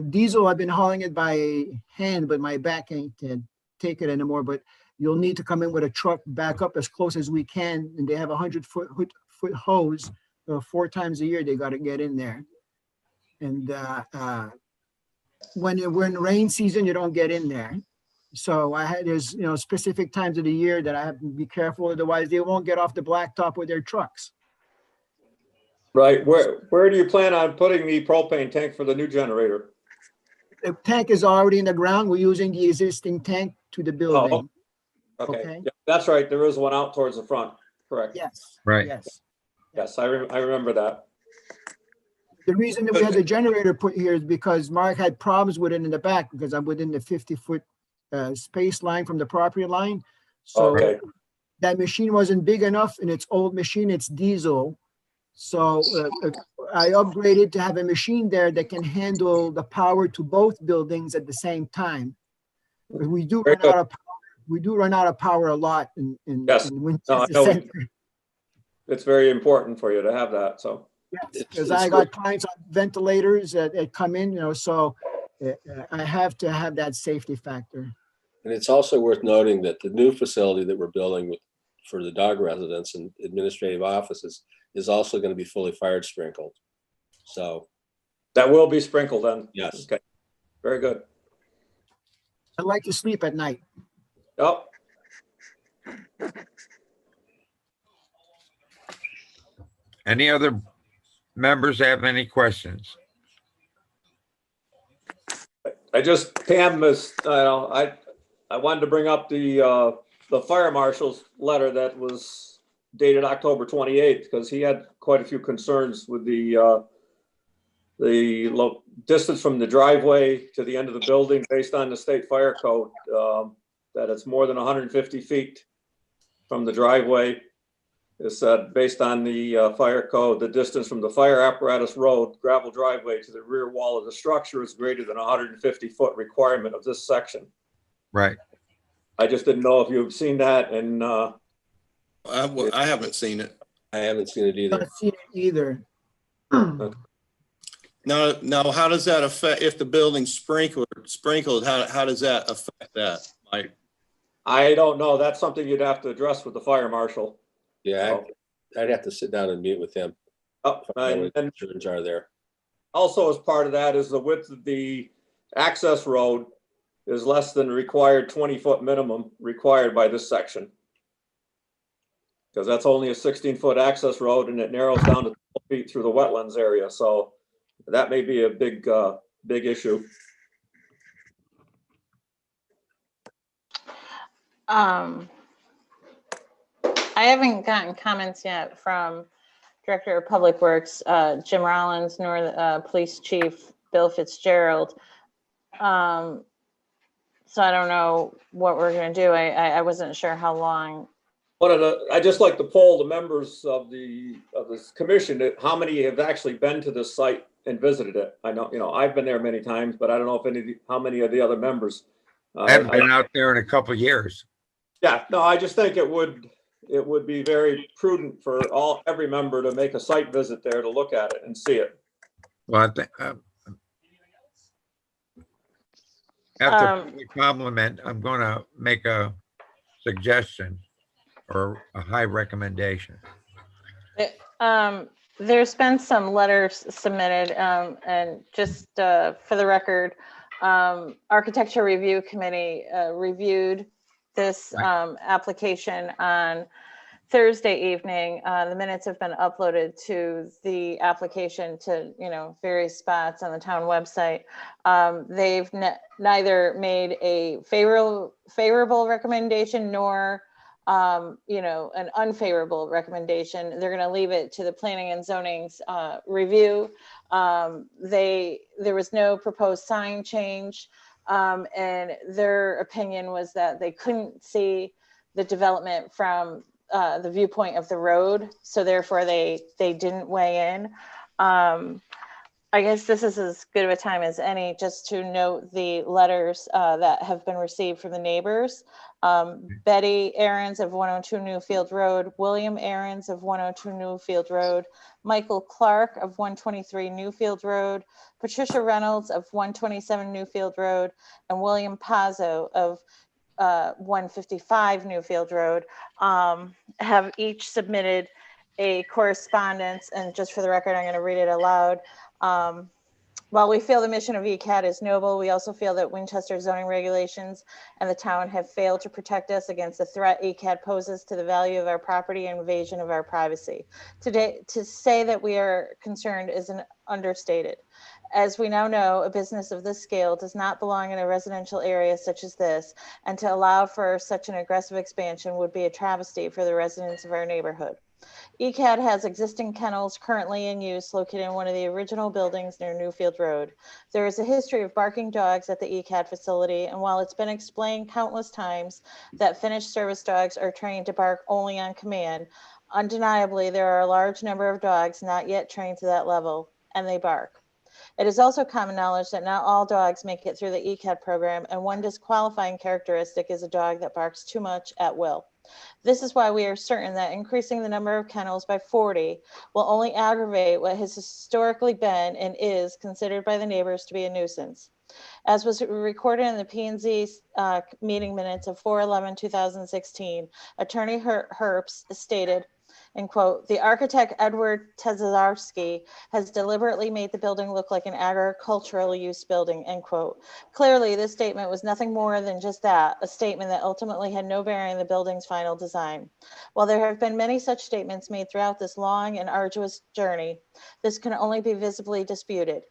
[SPEAKER 11] Diesel, I've been hauling it by hand, but my back can't take it anymore. But you'll need to come in with a truck, back up as close as we can, and they have a 100-foot hose. 4 times a year they got to get in there. And when we're in rain season, you don't get in there. So there's specific times of the year that I have to be careful, otherwise they won't get off the blacktop with their trucks.
[SPEAKER 1] Right. Where do you plan on putting the propane tank for the new generator?
[SPEAKER 11] The tank is already in the ground. We're using the existing tank to the building.
[SPEAKER 1] Okay.
[SPEAKER 11] Okay.
[SPEAKER 1] Yeah, that's right. There is one out towards the front. Correct.
[SPEAKER 11] Yes.
[SPEAKER 3] Right.
[SPEAKER 11] Yes.
[SPEAKER 1] Yes, I remember that.
[SPEAKER 11] The reason that we had the generator put here is because Mark had problems with it in the back because I'm within the 50-foot space line from the property line. So
[SPEAKER 1] Okay.
[SPEAKER 11] that machine wasn't big enough, and it's old machine, it's diesel. So I upgraded to have a machine there that can handle the power to both buildings at the same time. But we do run out of power. We do run out of power a lot in
[SPEAKER 1] Yes.
[SPEAKER 11] Winchester
[SPEAKER 1] No,
[SPEAKER 11] Center.
[SPEAKER 1] It's very important for you to have that. So.
[SPEAKER 11] Yes, because I got clients on ventilators that come in, so I have to have that safety factor.
[SPEAKER 8] And it's also worth noting that the new facility that we're building for the dog residents and administrative offices is also going to be fully fire sprinkled. So
[SPEAKER 1] that will be sprinkled then?
[SPEAKER 8] Yes.
[SPEAKER 1] Okay. Very good.
[SPEAKER 11] I like to sleep at night.
[SPEAKER 1] Oh.
[SPEAKER 3] Any other members have any questions?
[SPEAKER 1] Pam is, I wanted to bring up the fire marshal's letter that was dated October 28th, because he had quite a few concerns with the distance from the driveway to the end of the building based on the state fire code, that it's more than 150 feet from the driveway. It said, based on the fire code, the distance from the fire apparatus road, gravel driveway to the rear wall of the structure is greater than 150-foot requirement of this section.
[SPEAKER 3] Right.
[SPEAKER 1] I just didn't know if you've seen that, and
[SPEAKER 7] I haven't seen it.
[SPEAKER 8] I haven't seen it
[SPEAKER 11] I
[SPEAKER 8] either.
[SPEAKER 11] haven't seen it either.
[SPEAKER 7] Now, how does that affect, if the building's sprinkled, how does that affect that? Like,
[SPEAKER 1] I don't know. That's something you'd have to address with the fire marshal.
[SPEAKER 8] Yeah, I'd have to sit down and meet with him.
[SPEAKER 1] Oh,
[SPEAKER 8] What concerns are there?
[SPEAKER 1] Also, as part of that is the width of the access road is less than required 20-foot minimum required by this section. Because that's only a 16-foot access road, and it narrows down to 12 feet through the wetlands area. So that may be a big issue.
[SPEAKER 2] I haven't gotten comments yet from Director of Public Works, Jim Rollins, nor the Police Chief, Bill Fitzgerald. So I don't know what we're going to do. I wasn't sure how long.
[SPEAKER 1] I just like to poll the members of this commission, how many have actually been to this site and visited it. I know, I've been there many times, but I don't know if how many of the other members.
[SPEAKER 3] I haven't been out there in a couple of years.
[SPEAKER 1] Yeah, no, I just think it would be very prudent for every member to make a site visit there to look at it and see it.
[SPEAKER 3] Well, I think after the compliment, I'm going to make a suggestion or a high recommendation.
[SPEAKER 2] There's been some letters submitted, and just for the record, Architecture Review Committee reviewed this application on Thursday evening. The minutes have been uploaded to the application to, various spots on the town website. They've neither made a favorable recommendation nor an unfavorable recommendation. They're going to leave it to the planning and zoning's review. There was no proposed sign change, and their opinion was that they couldn't see the development from the viewpoint of the road, so therefore they didn't weigh in. I guess this is as good of a time as any just to note the letters that have been received from the neighbors. Betty Aarons of 102 Newfield Road, William Aarons of 102 Newfield Road, Michael Clark of 123 Newfield Road, Patricia Reynolds of 127 Newfield Road, and William Pazzo of 155 Newfield Road have each submitted a correspondence. And just for the record, I'm going to read it aloud. While we feel the mission of ECAD is noble, we also feel that Winchester zoning regulations and the town have failed to protect us against the threat ECAD poses to the value of our property and invasion of our privacy. Today, to say that we are concerned is an understated. As we now know, a business of this scale does not belong in a residential area such as this, and to allow for such an aggressive expansion would be a travesty for the residents of our neighborhood. ECAD has existing kennels currently in use located in one of the original buildings near Newfield Road. There is a history of barking dogs at the ECAD facility, and while it's been explained countless times that finished service dogs are trained to bark only on command, undeniably there are a large number of dogs not yet trained to that level, and they bark. It is also common knowledge that not all dogs make it through the ECAD program, and one disqualifying characteristic is a dog that barks too much at will. This is why we are certain that increasing the number of kennels by 40 will only aggravate what has historically been and is considered by the neighbors to be a nuisance. As was recorded in the P&Z meeting minutes of 4/11/2016, Attorney Herbst stated, and quote, "The architect Edward Tezarski has deliberately made the building look like an agricultural use building," end quote. Clearly, this statement was nothing more than just that, a statement that ultimately had no bearing on the building's final design. While there have been many such statements made throughout this long and arduous journey, this can only be visibly disputed.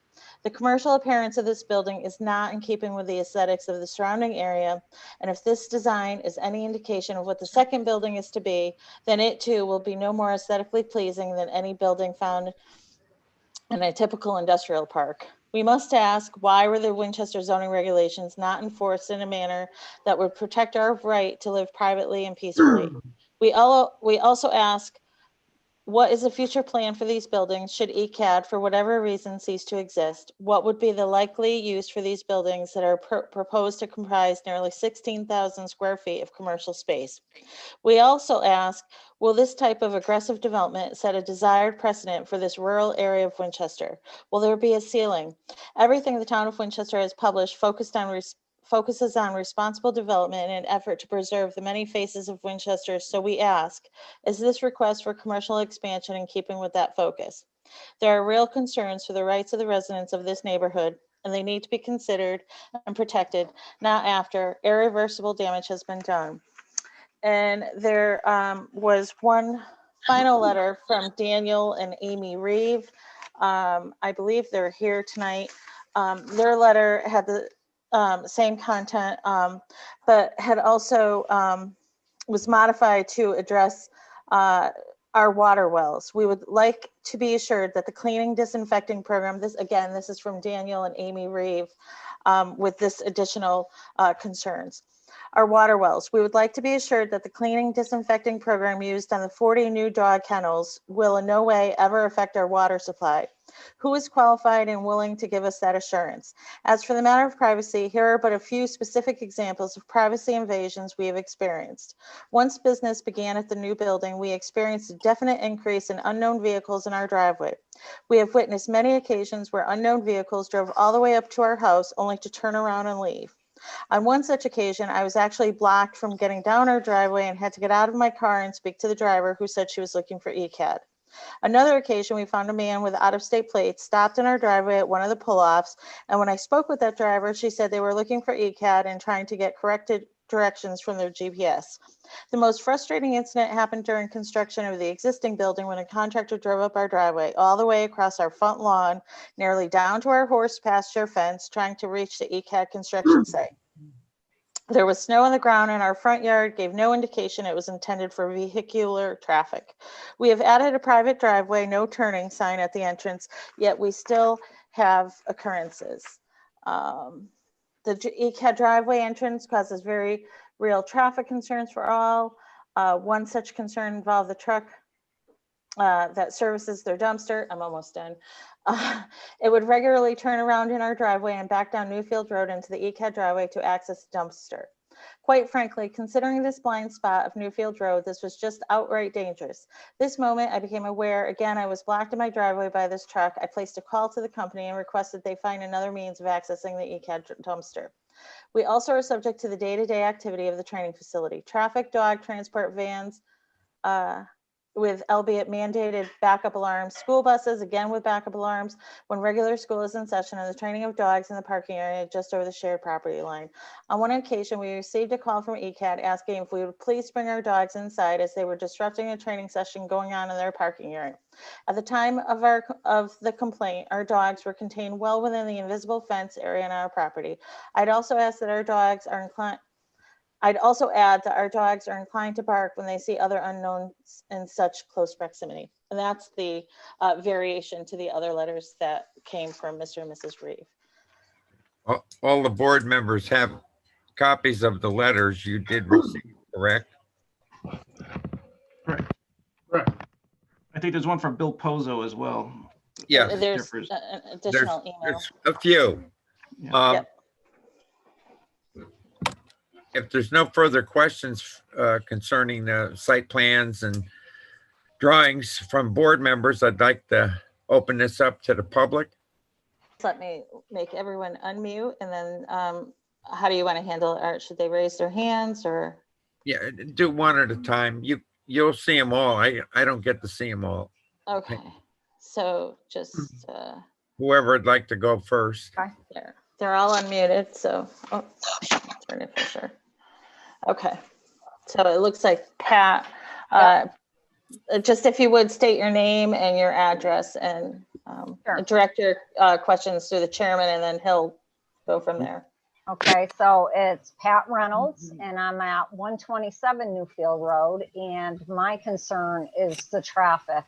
[SPEAKER 2] The commercial appearance of this building is not in keeping with the aesthetics of the surrounding area, and if this design is any indication of what the second building is to be, then it too will be no more aesthetically pleasing than any building found in a typical industrial park. We must ask, why were the Winchester zoning regulations not enforced in a manner that would protect our right to live privately and peacefully? We also ask, what is the future plan for these buildings should ECAD, for whatever reason, cease to exist? What would be the likely use for these buildings that are proposed to comprise nearly 16,000 square feet of commercial space? We also ask, will this type of aggressive development set a desired precedent for this rural area of Winchester? Will there be a ceiling? Everything the town of Winchester has published focuses on responsible development in an effort to preserve the many faces of Winchester. So we ask, is this request for commercial expansion in keeping with that focus? There are real concerns for the rights of the residents of this neighborhood, and they need to be considered and protected, not after irreversible damage has been done. And there was one final letter from Daniel and Amy Reeve. I believe they're here tonight. Their letter had the same content, but had also was modified to address our water wells. We would like to be assured that the cleaning disinfecting program, this is from Daniel and Amy Reeve, with this additional concerns. Our water wells. We would like to be assured that the cleaning disinfecting program used on the 40 new dog kennels will in no way ever affect our water supply. Who is qualified and willing to give us that assurance? As for the matter of privacy, here are but a few specific examples of privacy invasions we have experienced. Once business began at the new building, we experienced a definite increase in unknown vehicles in our driveway. We have witnessed many occasions where unknown vehicles drove all the way up to our house only to turn around and leave. On one such occasion, I was actually blocked from getting down our driveway and had to get out of my car and speak to the driver, who said she was looking for ECAD. Another occasion, we found a man with out-of-state plates stopped in our driveway at one of the pull-offs, and when I spoke with that driver, she said they were looking for ECAD and trying to get corrected directions from their GPS. The most frustrating incident happened during construction of the existing building when a contractor drove up our driveway all the way across our front lawn, nearly down to our horse pasture fence, trying to reach the ECAD construction site. There was snow on the ground and our front yard gave no indication it was intended for vehicular traffic. We have added a private driveway, no turning sign at the entrance, yet we still have occurrences. The ECAD driveway entrance causes very real traffic concerns for all. One such concern involved the truck that services their dumpster. I'm almost done. It would regularly turn around in our driveway and back down Newfield Road into the ECAD driveway to access the dumpster. Quite frankly, considering this blind spot of Newfield Road, this was just outright dangerous. This moment, I became aware, again, I was blocked in my driveway by this truck. I placed a call to the company and requested they find another means of accessing the ECAD dumpster. We also are subject to the day-to-day activity of the training facility. Traffic, dog transport vans, with albeit mandated backup alarms, school buses, again with backup alarms, when regular school is in session, and the training of dogs in the parking area just over the shared property line. On one occasion, we received a call from ECAD asking if we would please bring our dogs inside as they were disrupting a training session going on in their parking area. At the time of the complaint, our dogs were contained well within the invisible fence area on our property. I'd also add that our dogs are inclined to bark when they see other unknowns in such close proximity. And that's the variation to the other letters that came from Mr. and Mrs. Reeve.
[SPEAKER 3] All the board members have copies of the letters you did receive, correct?
[SPEAKER 10] Right.
[SPEAKER 5] Right.
[SPEAKER 10] I think there's one from Bill Pozo as well.
[SPEAKER 3] Yes.
[SPEAKER 2] There's
[SPEAKER 10] Differs.
[SPEAKER 2] an additional email.
[SPEAKER 3] There's a few.
[SPEAKER 10] Yeah.
[SPEAKER 2] Yep.
[SPEAKER 3] If there's no further questions concerning the site plans and drawings from board members, I'd like to open this up to the public.
[SPEAKER 2] Let me make everyone unmute, and then how do you want to handle it, Art? Should they raise their hands or?
[SPEAKER 3] Yeah, do one at a time. You'll see them all. I don't get to see them all.
[SPEAKER 2] Okay, so just
[SPEAKER 3] Whoever would like to go first.
[SPEAKER 2] there. They're all unmuted, so turn it for sure. Okay, so it looks like Pat. Just if you would state your name and your address and
[SPEAKER 9] Sure.
[SPEAKER 2] direct your questions to the chairman, and then he'll go from there.
[SPEAKER 9] Okay, so it's Pat Reynolds, and I'm at 127 Newfield Road, and my concern is the traffic.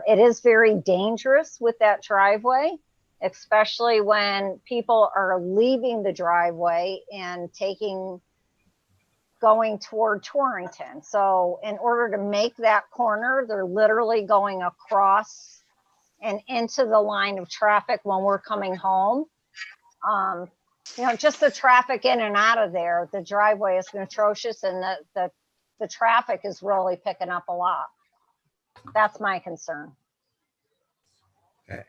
[SPEAKER 9] It is very dangerous with that driveway, especially when people are leaving the driveway and going toward Torrington. So in order to make that corner, they're literally going across and into the line of traffic when we're coming home. Just the traffic in and out of there, the driveway is atrocious, and the traffic is really picking up a lot. That's my concern.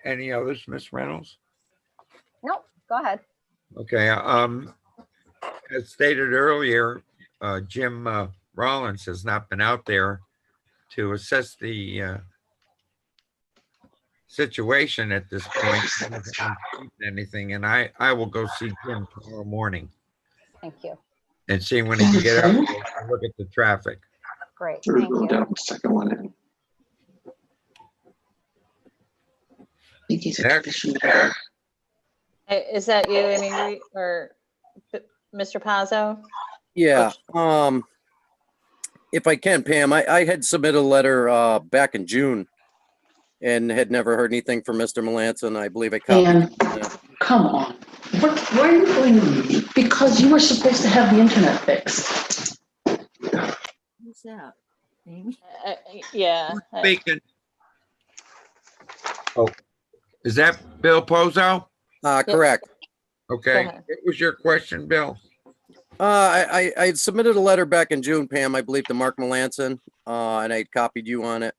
[SPEAKER 3] Any others, Ms. Reynolds?
[SPEAKER 9] Nope, go ahead.
[SPEAKER 3] Okay, as stated earlier, Jim Rollins has not been out there to assess the situation at this point. He hasn't received anything, and I will go see Jim tomorrow morning
[SPEAKER 9] Thank you.
[SPEAKER 3] and see when he can get out and look at the traffic.
[SPEAKER 9] Great, thank you.
[SPEAKER 12] Second one in. I think he's a
[SPEAKER 3] Next.
[SPEAKER 12] commissioner.
[SPEAKER 2] Is that you, Amy, or Mr. Pazzo?
[SPEAKER 13] Yeah, if I can, Pam, I had submitted a letter back in June and had never heard anything from Mr. Melanson. I believe I copied.
[SPEAKER 12] And come on, why are you blaming me? Because you were supposed to have the internet fixed.
[SPEAKER 4] Who's that? Amy?
[SPEAKER 2] Yeah.
[SPEAKER 3] Speaking. Oh, is that Bill Pozo?
[SPEAKER 13] Correct.
[SPEAKER 3] Okay,
[SPEAKER 2] Go ahead.
[SPEAKER 3] what was your question, Bill?
[SPEAKER 13] I had submitted a letter back in June, Pam, I believe, to Mark Melanson, and I copied you on it.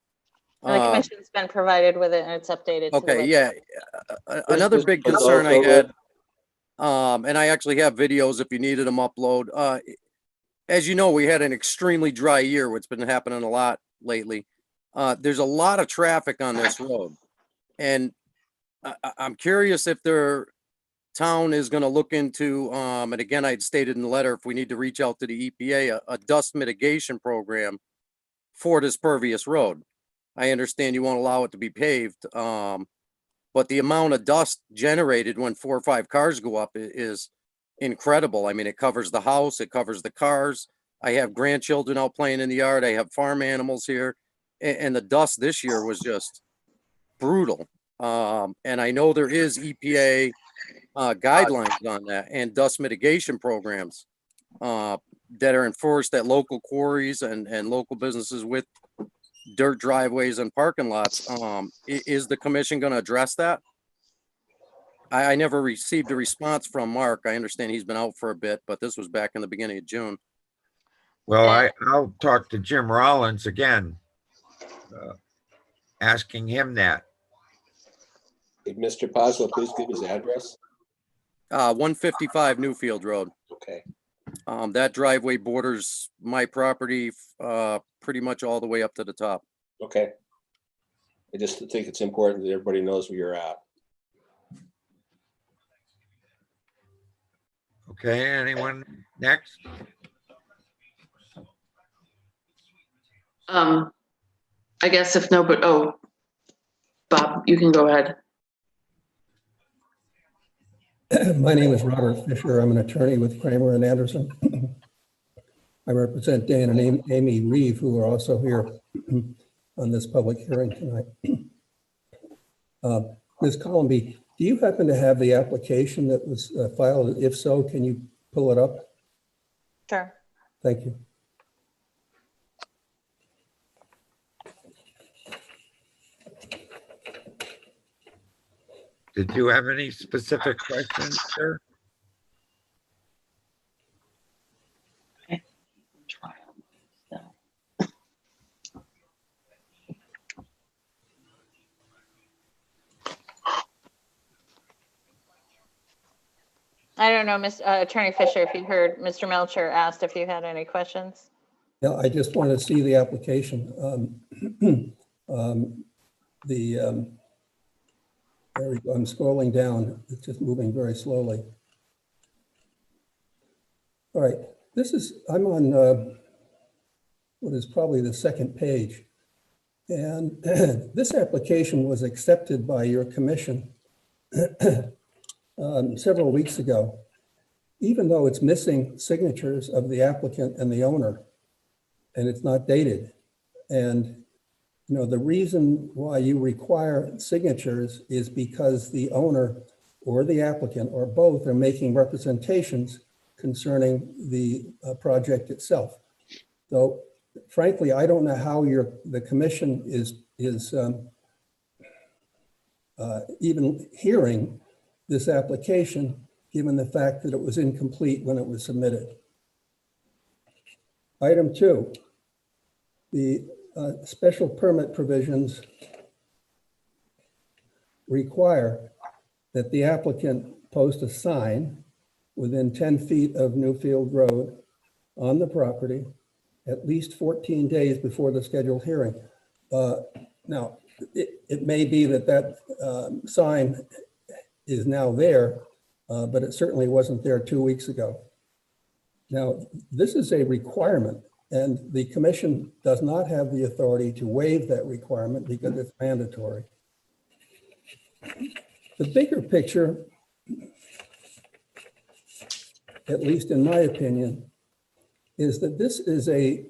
[SPEAKER 2] And the commission's been provided with it, and it's updated. to the
[SPEAKER 13] Okay,
[SPEAKER 2] website.
[SPEAKER 13] yeah. Another big concern I had, and I actually have videos if you needed them upload. As you know, we had an extremely dry year, which has been happening a lot lately. There's a lot of traffic on this road. And I'm curious if their town is going to look into, and again, I'd stated in the letter, if we need to reach out to the EPA, a dust mitigation program for this pervious road. I understand you won't allow it to be paved, but the amount of dust generated when 4 or 5 cars go up is incredible. I mean, it covers the house, it covers the cars. I have grandchildren out playing in the yard. I have farm animals here, and the dust this year was just brutal. And I know there is EPA guidelines on that and dust mitigation programs that are enforced at local quarries and local businesses with dirt driveways and parking lots. Is the commission going to address that? I never received a response from Mark. I understand he's been out for a bit, but this was back in the beginning of June.
[SPEAKER 3] Well, I'll talk to Jim Rollins again, asking him that.
[SPEAKER 8] Hey, Mr. Poslow, please give his address.
[SPEAKER 13] 155 Newfield Road.
[SPEAKER 8] Okay.
[SPEAKER 13] That driveway borders my property pretty much all the way up to the top.
[SPEAKER 8] Okay. I just think it's important that everybody knows where you're at.
[SPEAKER 3] Okay, anyone next?
[SPEAKER 12] I guess if no, but oh, Bob, you can go ahead.
[SPEAKER 14] My name is Robert Fisher. I'm an attorney with Kramer and Anderson. I represent Dan and Amy Reeve, who are also here on this public hearing tonight. Ms. Columby, do you happen to have the application that was filed? If so, can you pull it up?
[SPEAKER 2] Sure.
[SPEAKER 14] Thank you.
[SPEAKER 3] Did you have any specific questions, sir?
[SPEAKER 2] I don't know, Attorney Fisher, if you heard Mr. Melcher asked if you had any questions.
[SPEAKER 14] Yeah, I just wanted to see the application. There we go. I'm scrolling down. It's just moving very slowly. All right, I'm on what is probably the second page. And this application was accepted by your commission several weeks ago, even though it's missing signatures of the applicant and the owner, and it's not dated. And you know, the reason why you require signatures is because the owner or the applicant or both are making representations concerning the project itself. So frankly, I don't know how the commission is even hearing this application, given the fact that it was incomplete when it was submitted. Item 2, the special permit provisions require that the applicant post a sign within 10 feet of Newfield Road on the property at least 14 days before the scheduled hearing. Now, it may be that sign is now there, but it certainly wasn't there 2 weeks ago. Now, this is a requirement, and the commission does not have the authority to waive that requirement because it's mandatory. The bigger picture, at least in my opinion, is that this is a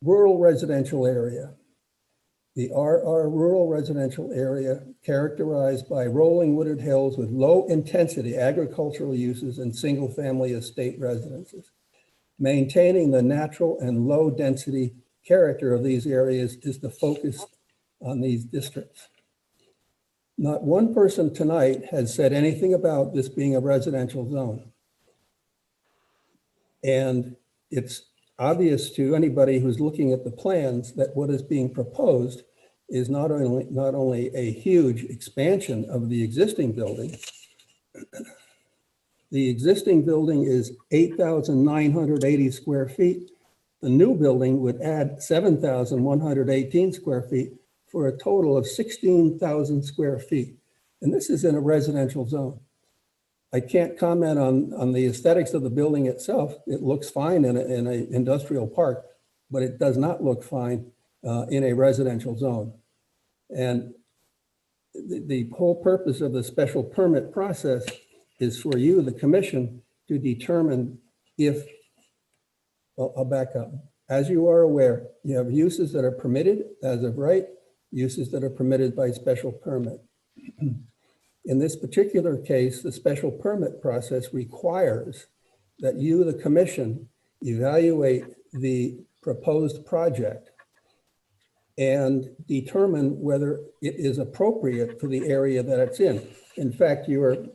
[SPEAKER 14] rural residential area. The RR rural residential area characterized by rolling wooded hills with low intensity agricultural uses and single family estate residences. Maintaining the natural and low density character of these areas is the focus on these districts. Not one person tonight has said anything about this being a residential zone. And it's obvious to anybody who's looking at the plans that what is being proposed is not only a huge expansion of the existing building. The existing building is 8,980 square feet. The new building would add 7,118 square feet for a total of 16,000 square feet. And this is in a residential zone. I can't comment on the aesthetics of the building itself. It looks fine in an industrial park, but it does not look fine in a residential zone. And the whole purpose of the special permit process is for you, the commission, to determine if, well, I'll back up. As you are aware, you have uses that are permitted as of right, uses that are permitted by special permit. In this particular case, the special permit process requires that you, the commission, evaluate the proposed project and determine whether it is appropriate for the area that it's in. In fact, your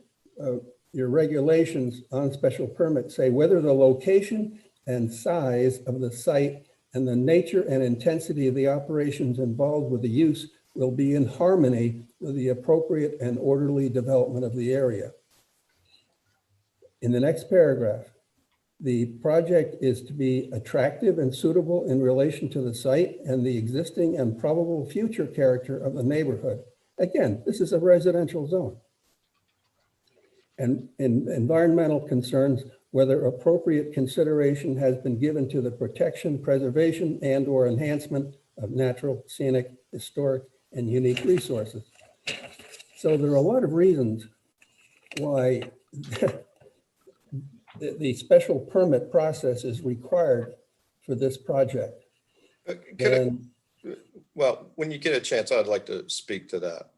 [SPEAKER 14] regulations on special permits say whether the location and size of the site and the nature and intensity of the operations involved with the use will be in harmony with the appropriate and orderly development of the area. In the next paragraph, the project is to be attractive and suitable in relation to the site and the existing and probable future character of the neighborhood. Again, this is a residential zone. And in environmental concerns, whether appropriate consideration has been given to the protection, preservation, and/or enhancement of natural, scenic, historic, and unique resources. So there are a lot of reasons why the special permit process is required for this project.
[SPEAKER 7] Well, when you get a chance, I'd like to speak to that.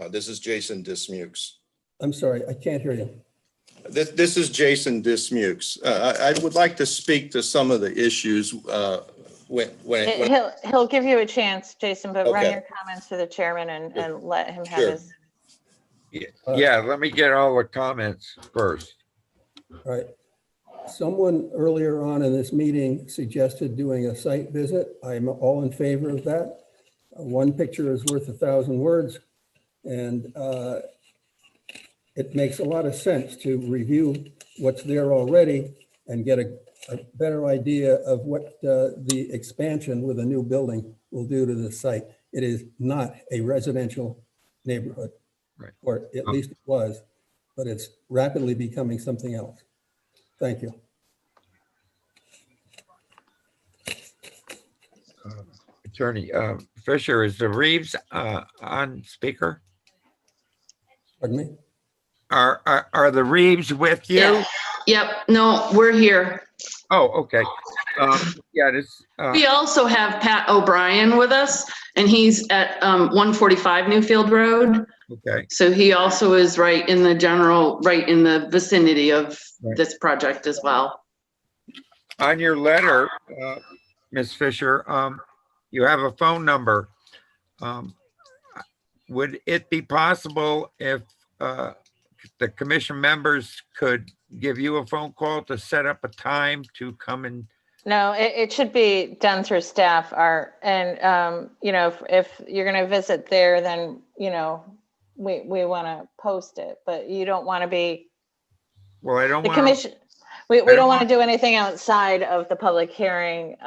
[SPEAKER 7] This is Jason Dismukes.
[SPEAKER 14] I'm sorry, I can't hear you.
[SPEAKER 7] This is Jason Dismukes. I would like to speak to some of the issues
[SPEAKER 2] He'll give you a chance, Jason, but run
[SPEAKER 7] Okay.
[SPEAKER 2] your comments to the chairman and let him have
[SPEAKER 7] Sure.
[SPEAKER 2] his.
[SPEAKER 3] Yeah, let me get all the comments first.
[SPEAKER 14] All right. Someone earlier on in this meeting suggested doing a site visit. I'm all in favor of that. One picture is worth 1,000 words. And it makes a lot of sense to review what's there already and get a better idea of what the expansion with a new building will do to the site. It is not a residential neighborhood,
[SPEAKER 3] right?
[SPEAKER 14] Or at least it was, but it's rapidly becoming something else. Thank you.
[SPEAKER 3] Attorney Fisher, is the Reeves on speaker?
[SPEAKER 14] Pardon me?
[SPEAKER 3] Are the Reeves with you?
[SPEAKER 12] Yeah. Yep, no, we're here.
[SPEAKER 3] Oh, okay. Yeah, this.
[SPEAKER 12] We also have Pat O'Brien with us, and he's at 145 Newfield Road.
[SPEAKER 3] Okay.
[SPEAKER 12] So he also is right in the vicinity of
[SPEAKER 3] Right.
[SPEAKER 12] this project as well.
[SPEAKER 3] On your letter, Ms. Fisher, you have a phone number. Would it be possible if the commission members could give you a phone call to set up a time to come and?
[SPEAKER 2] No, it should be done through staff, Art. And, if you're going to visit there, then, we want to post it, but you don't want to be.
[SPEAKER 3] Well, I don't
[SPEAKER 2] The
[SPEAKER 3] want.
[SPEAKER 2] commission, we don't want to do anything outside of the public hearing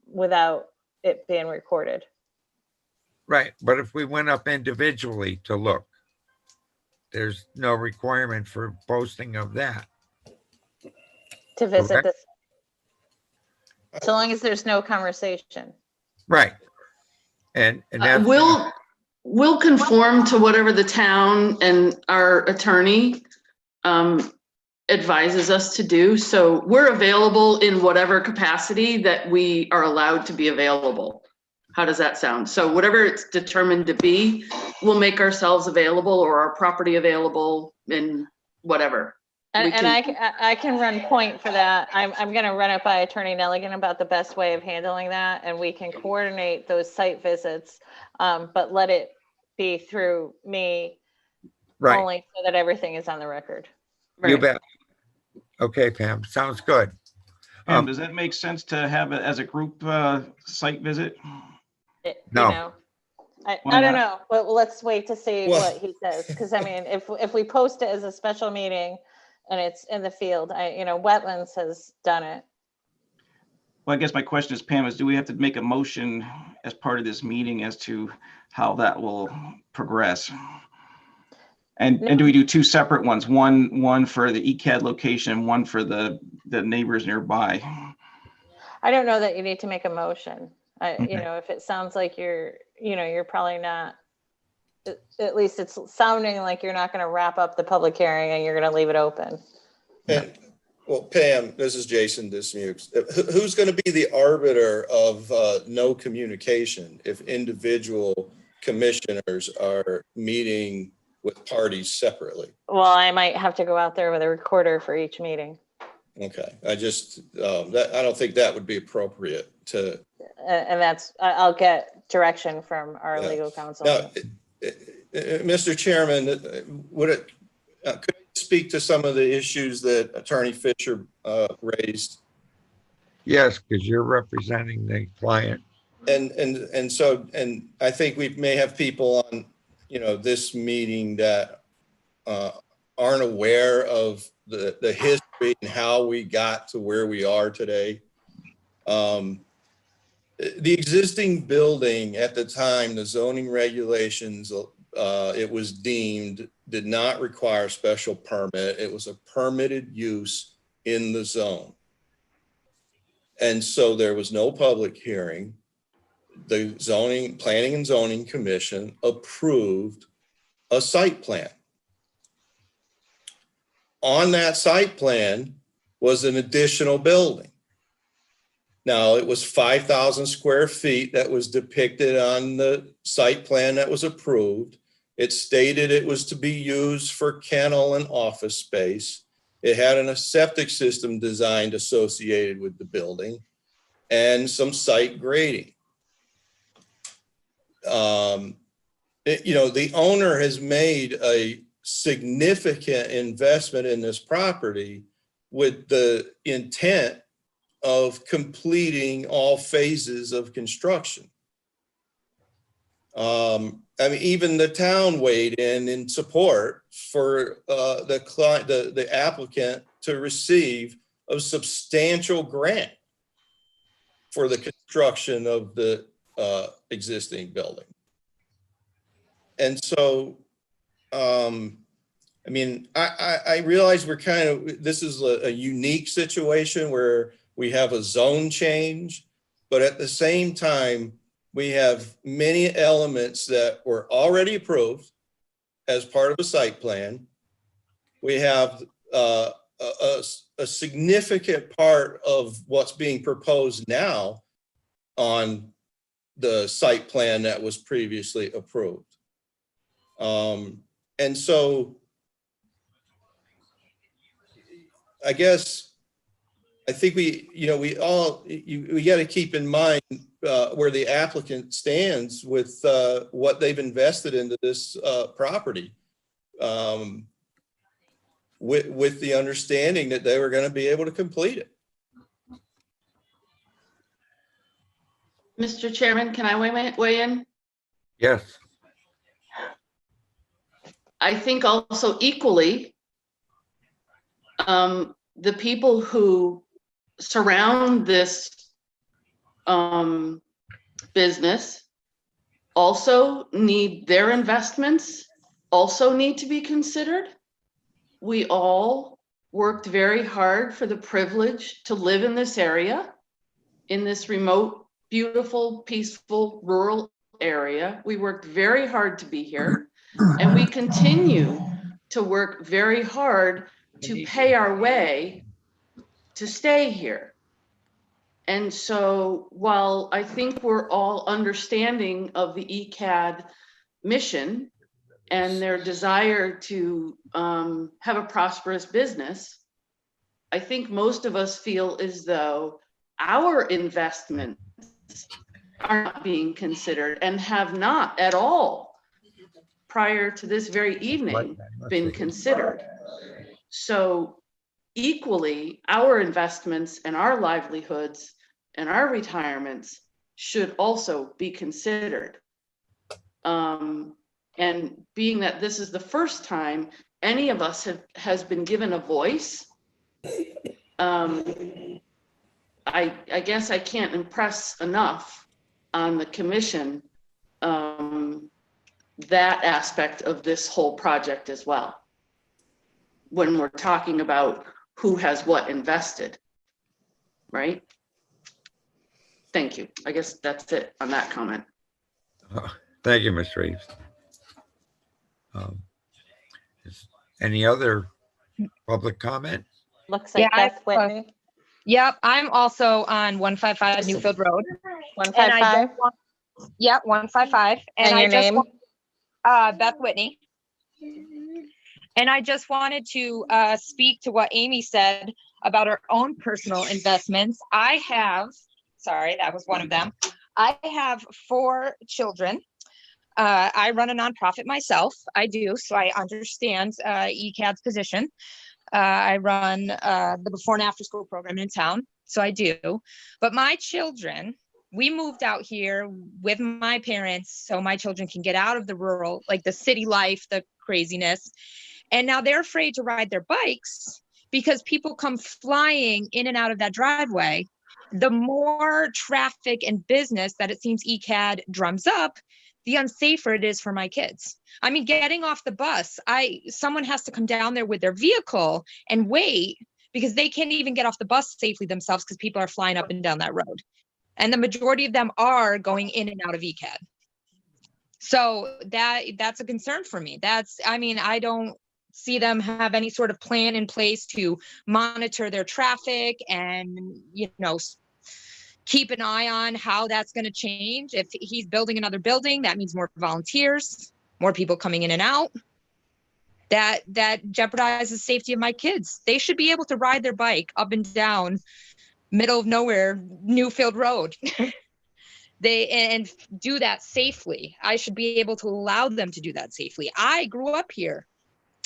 [SPEAKER 2] without it being recorded.
[SPEAKER 3] Right, but if we went up individually to look, there's no requirement for posting of that.
[SPEAKER 2] To visit
[SPEAKER 3] Correct.
[SPEAKER 2] this. So long as there's no conversation.
[SPEAKER 3] Right. And that's.
[SPEAKER 12] We'll conform to whatever the town and our attorney advises us to do. So we're available in whatever capacity that we are allowed to be available. How does that sound? So whatever it's determined to be, we'll make ourselves available or our property available in whatever.
[SPEAKER 2] And I can run point for that. I'm going to run it by Attorney Nelligan about the best way of handling that, and we can coordinate those site visits, but let it be through me.
[SPEAKER 3] Right.
[SPEAKER 2] Only so that everything is on the record.
[SPEAKER 3] You bet. Okay, Pam, sounds good.
[SPEAKER 10] Pam, does that make sense to have it as a group site visit?
[SPEAKER 3] No.
[SPEAKER 2] I don't know, but let's wait to see what he says. Because I mean, if we post it as a special meeting and it's in the field, Wetlands has done it.
[SPEAKER 10] Well, I guess my question is, Pam, do we have to make a motion as part of this meeting as to how that will progress? And do we do two separate ones? One for the ECAD location, one for the neighbors nearby?
[SPEAKER 2] I don't know that you need to make a motion.
[SPEAKER 3] Okay.
[SPEAKER 2] If it sounds like you're probably not, at least it's sounding like you're not going to wrap up the public hearing and you're going to leave it open.
[SPEAKER 7] Well, Pam, this is Jason Dismukes. Who's going to be the arbiter of no communication if individual commissioners are meeting with parties separately?
[SPEAKER 2] Well, I might have to go out there with a recorder for each meeting.
[SPEAKER 7] Okay, I just I don't think that would be appropriate to.
[SPEAKER 2] And I'll get direction from our
[SPEAKER 7] Yeah.
[SPEAKER 2] legal counsel.
[SPEAKER 7] Now, Mr. Chairman, could I speak to some of the issues that Attorney Fisher raised?
[SPEAKER 3] Yes, because you're representing the client.
[SPEAKER 7] And so I think we may have people on, this meeting that aren't aware of the history and how we got to where we are today. The existing building at the time, the zoning regulations, it was deemed, did not require special permit. It was a permitted use in the zone. And so there was no public hearing. The Planning and Zoning Commission approved a site plan. On that site plan was an additional building. Now, it was 5,000 square feet that was depicted on the site plan that was approved. It stated it was to be used for kennel and office space. It had a septic system designed associated with the building and some site grading. The owner has made a significant investment in this property with the intent of completing all phases of construction. Even the town weighed in support for the client, the applicant, to receive a substantial grant for the construction of the existing building. And so, I realize this is a unique situation where we have a zone change, but at the same time, we have many elements that were already approved as part of a site plan. We have a significant part of what's being proposed now on the site plan that was previously approved. And so I think we got to keep in mind where the applicant stands with what they've invested into this property, with the understanding that they were going to be able to complete it.
[SPEAKER 12] Mr. Chairman, can I weigh in?
[SPEAKER 3] Yes.
[SPEAKER 12] I think also equally, the people who surround this business also need their investments, also need to be considered. We all worked very hard for the privilege to live in this area, in this remote, beautiful, peaceful, rural area. We worked very hard to be here, and we continue to work very hard to pay our way to stay here. And so while I think we're all understanding of the ECAD mission and their desire to have a prosperous business, I think most of us feel as though our investments are not being considered and have not at all prior to this very evening been considered. So equally, our investments and our livelihoods and our retirements should also be considered. And being that this is the first time any of us has been given a voice, I guess I can't impress enough on the commission that aspect of this whole project as well, when we're talking about who has what invested, right? Thank you. I guess that's it on that comment.
[SPEAKER 3] Thank you, Ms. Reeves. Any other public comment?
[SPEAKER 2] Looks like Beth Whitney.
[SPEAKER 15] Yep, I'm also on 155 Newfield Road.
[SPEAKER 2] 155?
[SPEAKER 15] Yep, 155.
[SPEAKER 2] And your name?
[SPEAKER 15] Beth Whitney. And I just wanted to speak to what Amy said about her own personal investments. I have, sorry, that was one of them. I have 4 children. I run a nonprofit myself. I do, so I understand ECAD's position. I run the before and after school program in town, so I do. But my children, we moved out here with my parents so my children can get out of the rural, like the city life, the craziness. And now they're afraid to ride their bikes because people come flying in and out of that driveway. The more traffic and business that it seems ECAD drums up, the unsafer it is for my kids. I mean, getting off the bus, someone has to come down there with their vehicle and wait because they can't even get off the bus safely themselves because people are flying up and down that road. And the majority of them are going in and out of ECAD. So that's a concern for me. I don't see them have any sort of plan in place to monitor their traffic and, keep an eye on how that's going to change. If he's building another building, that means more volunteers, more people coming in and out. That jeopardizes the safety of my kids. They should be able to ride their bike up and down middle of nowhere, Newfield Road. And do that safely. I should be able to allow them to do that safely. I grew up here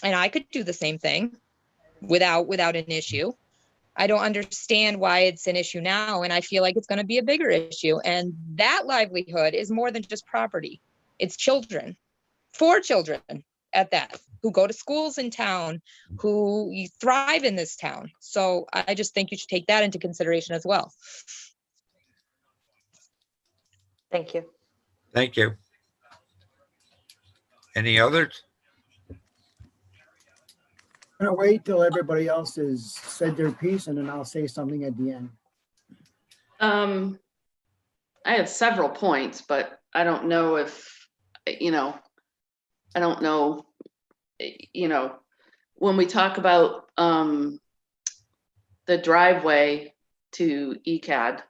[SPEAKER 15] and I could do the same thing without an issue. I don't understand why it's an issue now, and I feel like it's going to be a bigger issue. And that livelihood is more than just property. It's children, 4 children at that, who go to schools in town, who thrive in this town. So I just think you should take that into consideration as well.
[SPEAKER 2] Thank you.
[SPEAKER 3] Thank you. Any others?
[SPEAKER 11] I'm gonna wait till everybody else has said their piece and then I'll say something at the end.
[SPEAKER 12] I have several points, but I don't know if, I don't know, when we talk about the driveway to ECAD,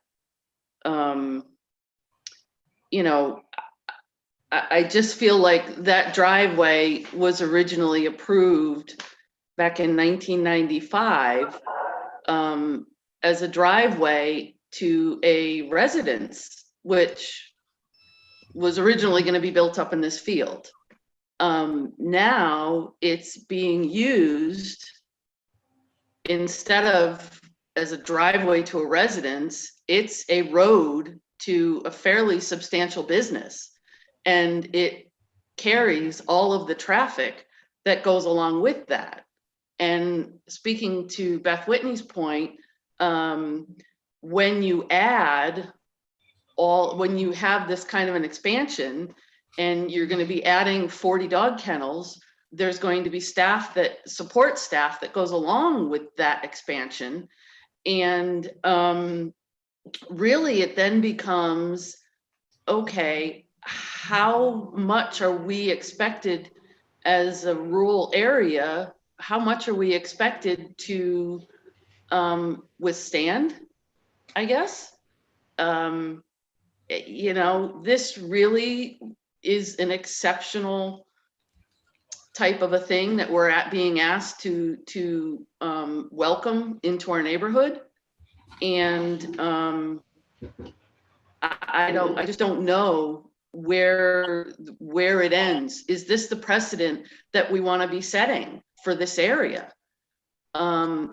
[SPEAKER 12] I just feel like that driveway was originally approved back in 1995 as a driveway to a residence, which was originally going to be built up in this field. Now it's being used instead of as a driveway to a residence, it's a road to a fairly substantial business. And it carries all of the traffic that goes along with that. And speaking to Beth Whitney's point, when you have this kind of an expansion and you're going to be adding 40 dog kennels, there's going to be support staff that goes along with that expansion. And really it then becomes, okay, how much are we expected as a rural area? How much are we expected to withstand, I guess? This really is an exceptional type of a thing that we're being asked to welcome into our neighborhood. And I just don't know where it ends. Is this the precedent that we want to be setting for this area?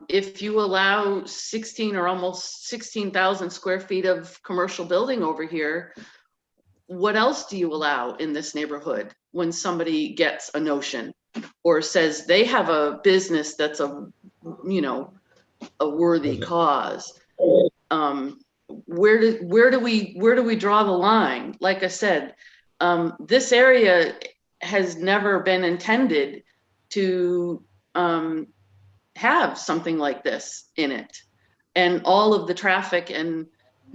[SPEAKER 12] If you allow 16 or almost 16,000 square feet of commercial building over here, what else do you allow in this neighborhood when somebody gets a notion or says they have a business that's a worthy cause? Where do we draw the line? Like I said, this area has never been intended to have something like this in it, and all of the traffic and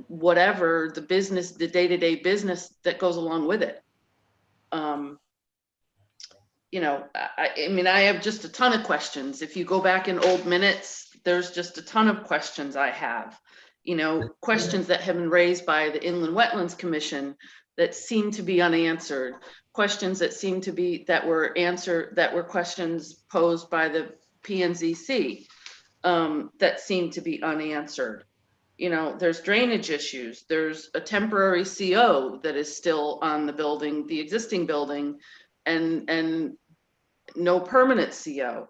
[SPEAKER 12] whatever the business, the day-to-day business that goes along with it. I have just a ton of questions. If you go back in old minutes, there's just a ton of questions I have. Questions that have been raised by the Inland Wetlands Commission that seem to be unanswered. Questions that were questions posed by the PNZC that seem to be unanswered. There's drainage issues. There's a temporary CO that is still on the building, the existing building, and no permanent CO.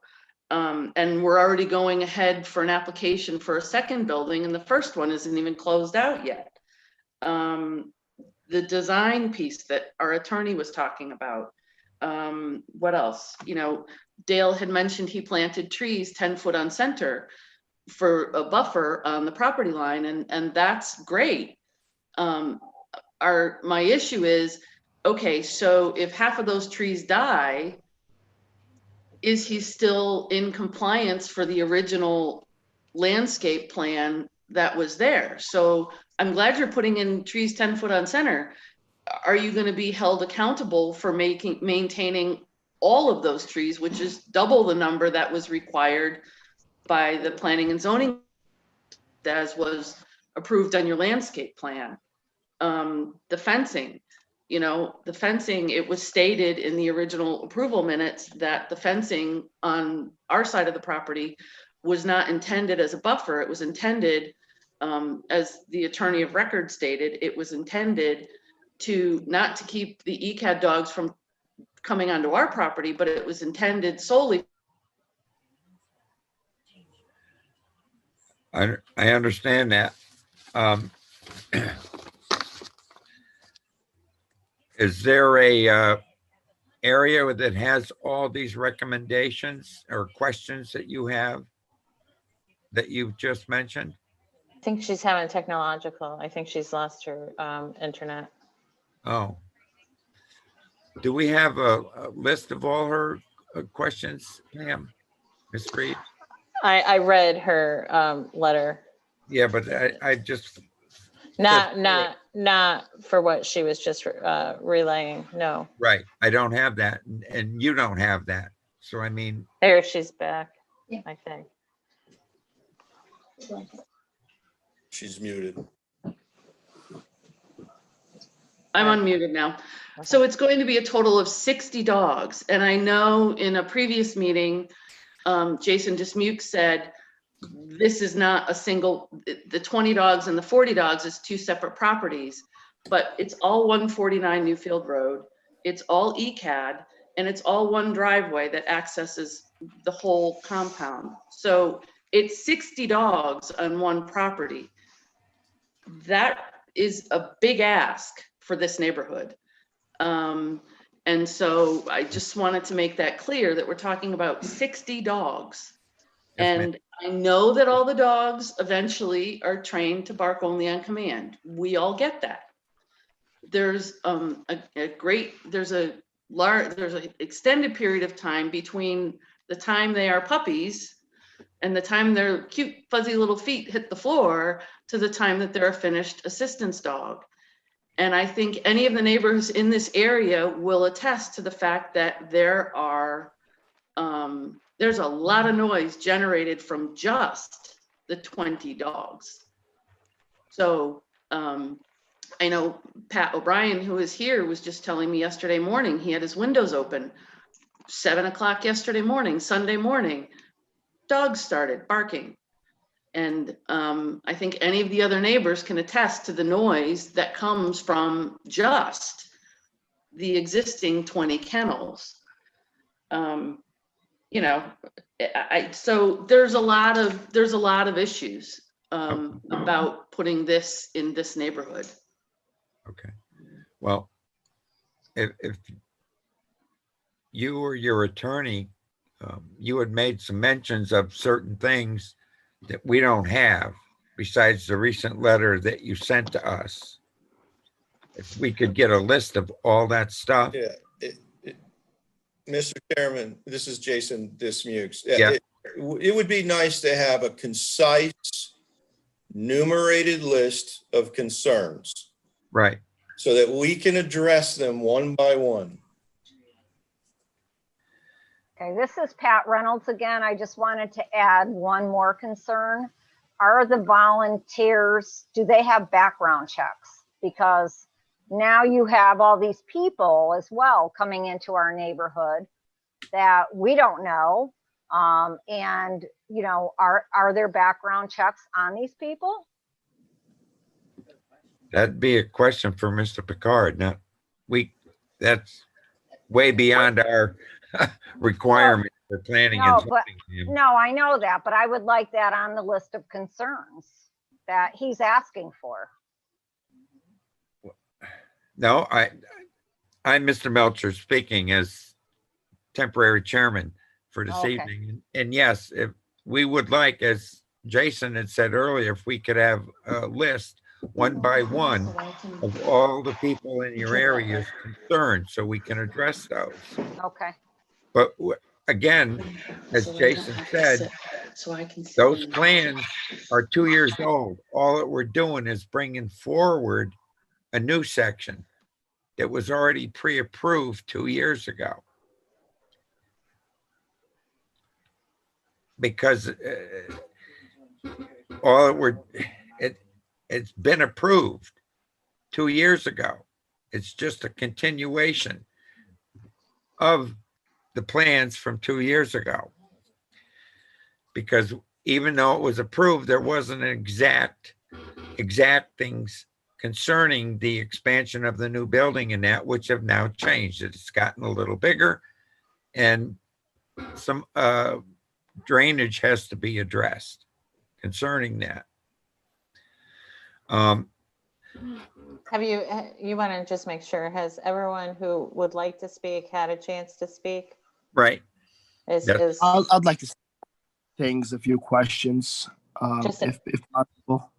[SPEAKER 12] And we're already going ahead for an application for a second building, and the first one isn't even closed out yet. The design piece that our attorney was talking about. What else? Dale had mentioned he planted trees 10 foot on center for a buffer on the property line, and that's great. My issue is, okay, so if half of those trees die, is he still in compliance for the original landscape plan that was there? So I'm glad you're putting in trees 10 foot on center. Are you going to be held accountable for maintaining all of those trees, which is double the number that was required by the planning and zoning as was approved on your landscape plan? The fencing, it was stated in the original approval minutes that the fencing on our side of the property was not intended as a buffer. It was intended, as the attorney of record stated, it was intended not to keep the ECAD dogs from coming onto our property, but it was intended solely.
[SPEAKER 3] I understand that. Is there a area that has all these recommendations or questions that you have that you've just mentioned?
[SPEAKER 2] I think she's having technological. I think she's lost her internet.
[SPEAKER 3] Oh. Do we have a list of all her questions, Pam? Ms. Reed?
[SPEAKER 2] I read her letter.
[SPEAKER 3] Yeah, but I just
[SPEAKER 2] not for what she was just relaying. No.
[SPEAKER 3] right. I don't have that, and you don't have that. So I mean,
[SPEAKER 2] there she's back. Yeah. I think
[SPEAKER 7] she's muted.
[SPEAKER 12] I'm unmuted now. Okay. So it's going to be a total of 60 dogs. And I know in a previous meeting, Jason Dismuke said, this is not a single, the 20 dogs and the 40 dogs is two separate properties, but it's all 149 Newfield Road. It's all ECAD, and it's all one driveway that accesses the whole compound. So it's 60 dogs on one property. That is a big ask for this neighborhood. And so I just wanted to make that clear that we're talking about 60 dogs. And I know that all the dogs eventually are trained to bark only on command. We all get that. There's an extended period of time between the time they are puppies and the time their cute fuzzy little feet hit the floor to the time that they're a finished assistance dog. And I think any of the neighbors in this area will attest to the fact that there's a lot of noise generated from just the 20 dogs. So I know Pat O'Brien, who is here, was just telling me yesterday morning, he had his windows open, 7 o'clock yesterday morning, Sunday morning, dogs started barking. And I think any of the other neighbors can attest to the noise that comes from just the existing 20 kennels. So there's a lot of issues about putting this in this neighborhood.
[SPEAKER 3] Okay. Well, if you or your attorney, you had made some mentions of certain things that we don't have besides the recent letter that you sent to us. If we could get a list of all that stuff.
[SPEAKER 7] Yeah. Mr. Chairman, this is Jason Dismukes.
[SPEAKER 3] Yeah.
[SPEAKER 7] It would be nice to have a concise, numerated list of concerns.
[SPEAKER 3] Right.
[SPEAKER 7] So that we can address them one by one.
[SPEAKER 9] Okay, this is Pat Reynolds again. I just wanted to add one more concern. Are the volunteers, do they have background checks? Because now you have all these people as well coming into our neighborhood that we don't know. And, are there background checks on these people?
[SPEAKER 3] That'd be a question for Mr. Picard. Now, that's way beyond our requirement for planning and
[SPEAKER 9] No, but,
[SPEAKER 3] zoning.
[SPEAKER 9] no, I know that, but I would like that on the list of concerns that he's asking for.
[SPEAKER 3] No, I'm Mr. Melcher speaking as temporary chairman for this
[SPEAKER 9] Okay.
[SPEAKER 3] evening. And yes, if we would like, as Jason had said earlier, if we could have a list one by one of all the people in your area's concerned so we can address those.
[SPEAKER 9] Okay.
[SPEAKER 3] But again, as Jason said, those plans are 2 years old. All that we're doing is bringing forward a new section that was already pre-approved 2 years ago. Because it's been approved 2 years ago. It's just a continuation of the plans from 2 years ago. Because even though it was approved, there wasn't an exact things concerning the expansion of the new building and that, which have now changed. It's gotten a little bigger and some drainage has to be addressed concerning that.
[SPEAKER 2] Have you want to just make sure, has everyone who would like to speak had a chance to speak?
[SPEAKER 3] Right.
[SPEAKER 16] I'd like to say things, a few questions, if possible.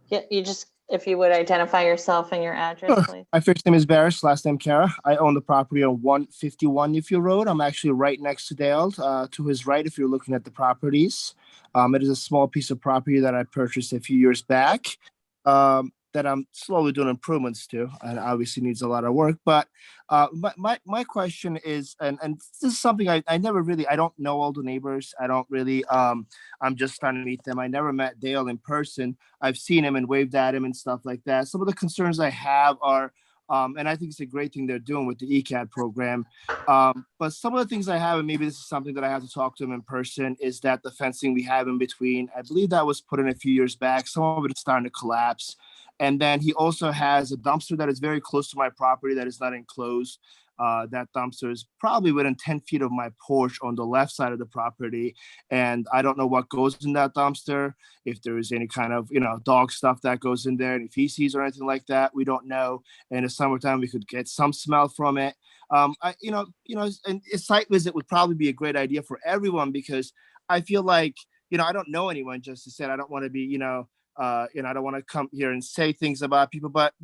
[SPEAKER 2] Yeah, if you would identify yourself and your address,
[SPEAKER 16] Sure.
[SPEAKER 2] please.
[SPEAKER 16] My first name is Barish, last name Kara. I own the property on 151 Newfield Road. I'm actually right next to Dale, to his right if you're looking at the properties. It is a small piece of property that I purchased a few years back that I'm slowly doing improvements to, and obviously needs a lot of work. But my question is, and this is something I never really, I don't know all the neighbors. I don't really, I'm just starting to meet them. I never met Dale in person. I've seen him and waved at him and stuff like that. Some of the concerns I have are, and I think it's a great thing they're doing with the ECAD program. But some of the things I have, and maybe this is something that I have to talk to him in person, is that the fencing we have in between, I believe that was put in a few years back. Some of it is starting to collapse. And then he also has a dumpster that is very close to my property that is not enclosed. That dumpster is probably within 10 feet of my porch on the left side of the property. And I don't know what goes in that dumpster, if there is any kind of, dog stuff that goes in there, any feces or anything like that. We don't know. In the summertime, we could get some smell from it. And a site visit would probably be a great idea for everyone, because I feel like, I don't know anyone, just to say, I don't want to be, I don't want to come here and say things about people, but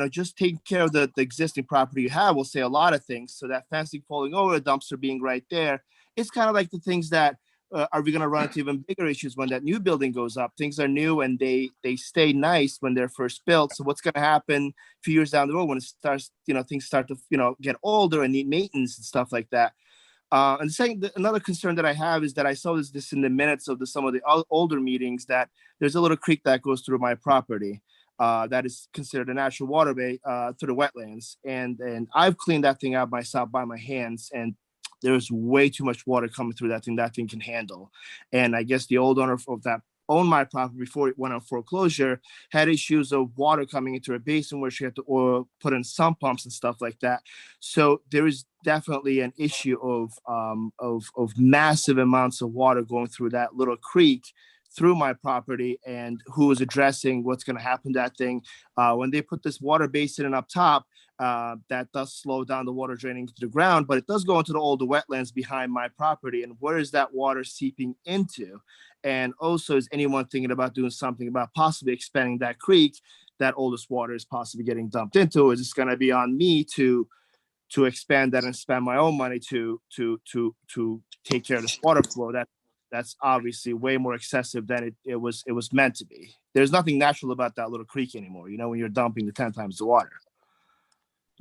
[SPEAKER 16] just taking care of the existing property you have will say a lot of things. So that fencing falling over, a dumpster being right there, it's kind of like the things that are we going to run into even bigger issues when that new building goes up? Things are new and they stay nice when they're first built. So what's going to happen a few years down the road when it starts, things start to get older and need maintenance and stuff like that? And another concern that I have is that I saw this in the minutes of some of the older meetings, that there's a little creek that goes through my property that is considered a natural waterway through the wetlands. And I've cleaned that thing out myself by my hands, and there's way too much water coming through that thing can handle. And I guess the old owner of that owned my property before it went on foreclosure had issues of water coming into a basin where she had to put in sump pumps and stuff like that. So there is definitely an issue of massive amounts of water going through that little creek through my property, and who is addressing what's going to happen to that thing. When they put this water basin in up top, that does slow down the water draining to the ground, but it does go into the older wetlands behind my property. And where is that water seeping into? And also, is anyone thinking about doing something about possibly expanding that creek that oldest water is possibly getting dumped into? Is it going to be on me to expand that and spend my own money to take care of this water flow? That's obviously way more excessive than it was meant to be. There's nothing natural about that little creek anymore, when you're dumping the 10 times the water.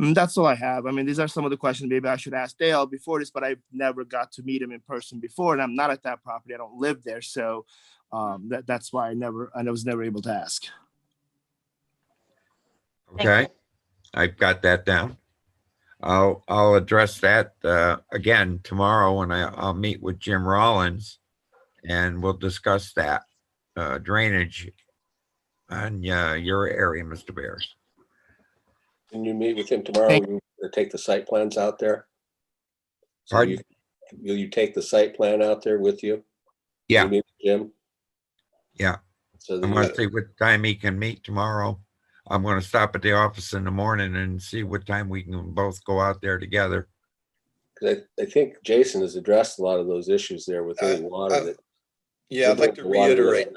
[SPEAKER 16] And that's all I have. I mean, these are some of the questions maybe I should ask Dale before this, but I never got to meet him in person before, and I'm not at that property. I don't live there, so that's why I was never able to ask.
[SPEAKER 3] Okay, I've got that down. I'll address that again tomorrow when I'll meet with Jim Rollins, and we'll discuss that drainage your area, Mr. Bears.
[SPEAKER 8] Can you meet with him tomorrow?
[SPEAKER 16] Thank-
[SPEAKER 8] Will you take the site plans out there? So
[SPEAKER 3] Pardon?
[SPEAKER 8] will you take the site plan out there with you?
[SPEAKER 3] Yeah.
[SPEAKER 8] You meet with Jim?
[SPEAKER 3] Yeah.
[SPEAKER 8] So
[SPEAKER 3] I'm
[SPEAKER 8] that
[SPEAKER 3] gonna see what time he can meet tomorrow. I'm gonna stop at the office in the morning and see what time we can both go out there together.
[SPEAKER 8] because I think Jason has addressed a lot of those issues there with any water that.
[SPEAKER 7] Yeah, I'd like to
[SPEAKER 8] the water that-
[SPEAKER 7] reiterate.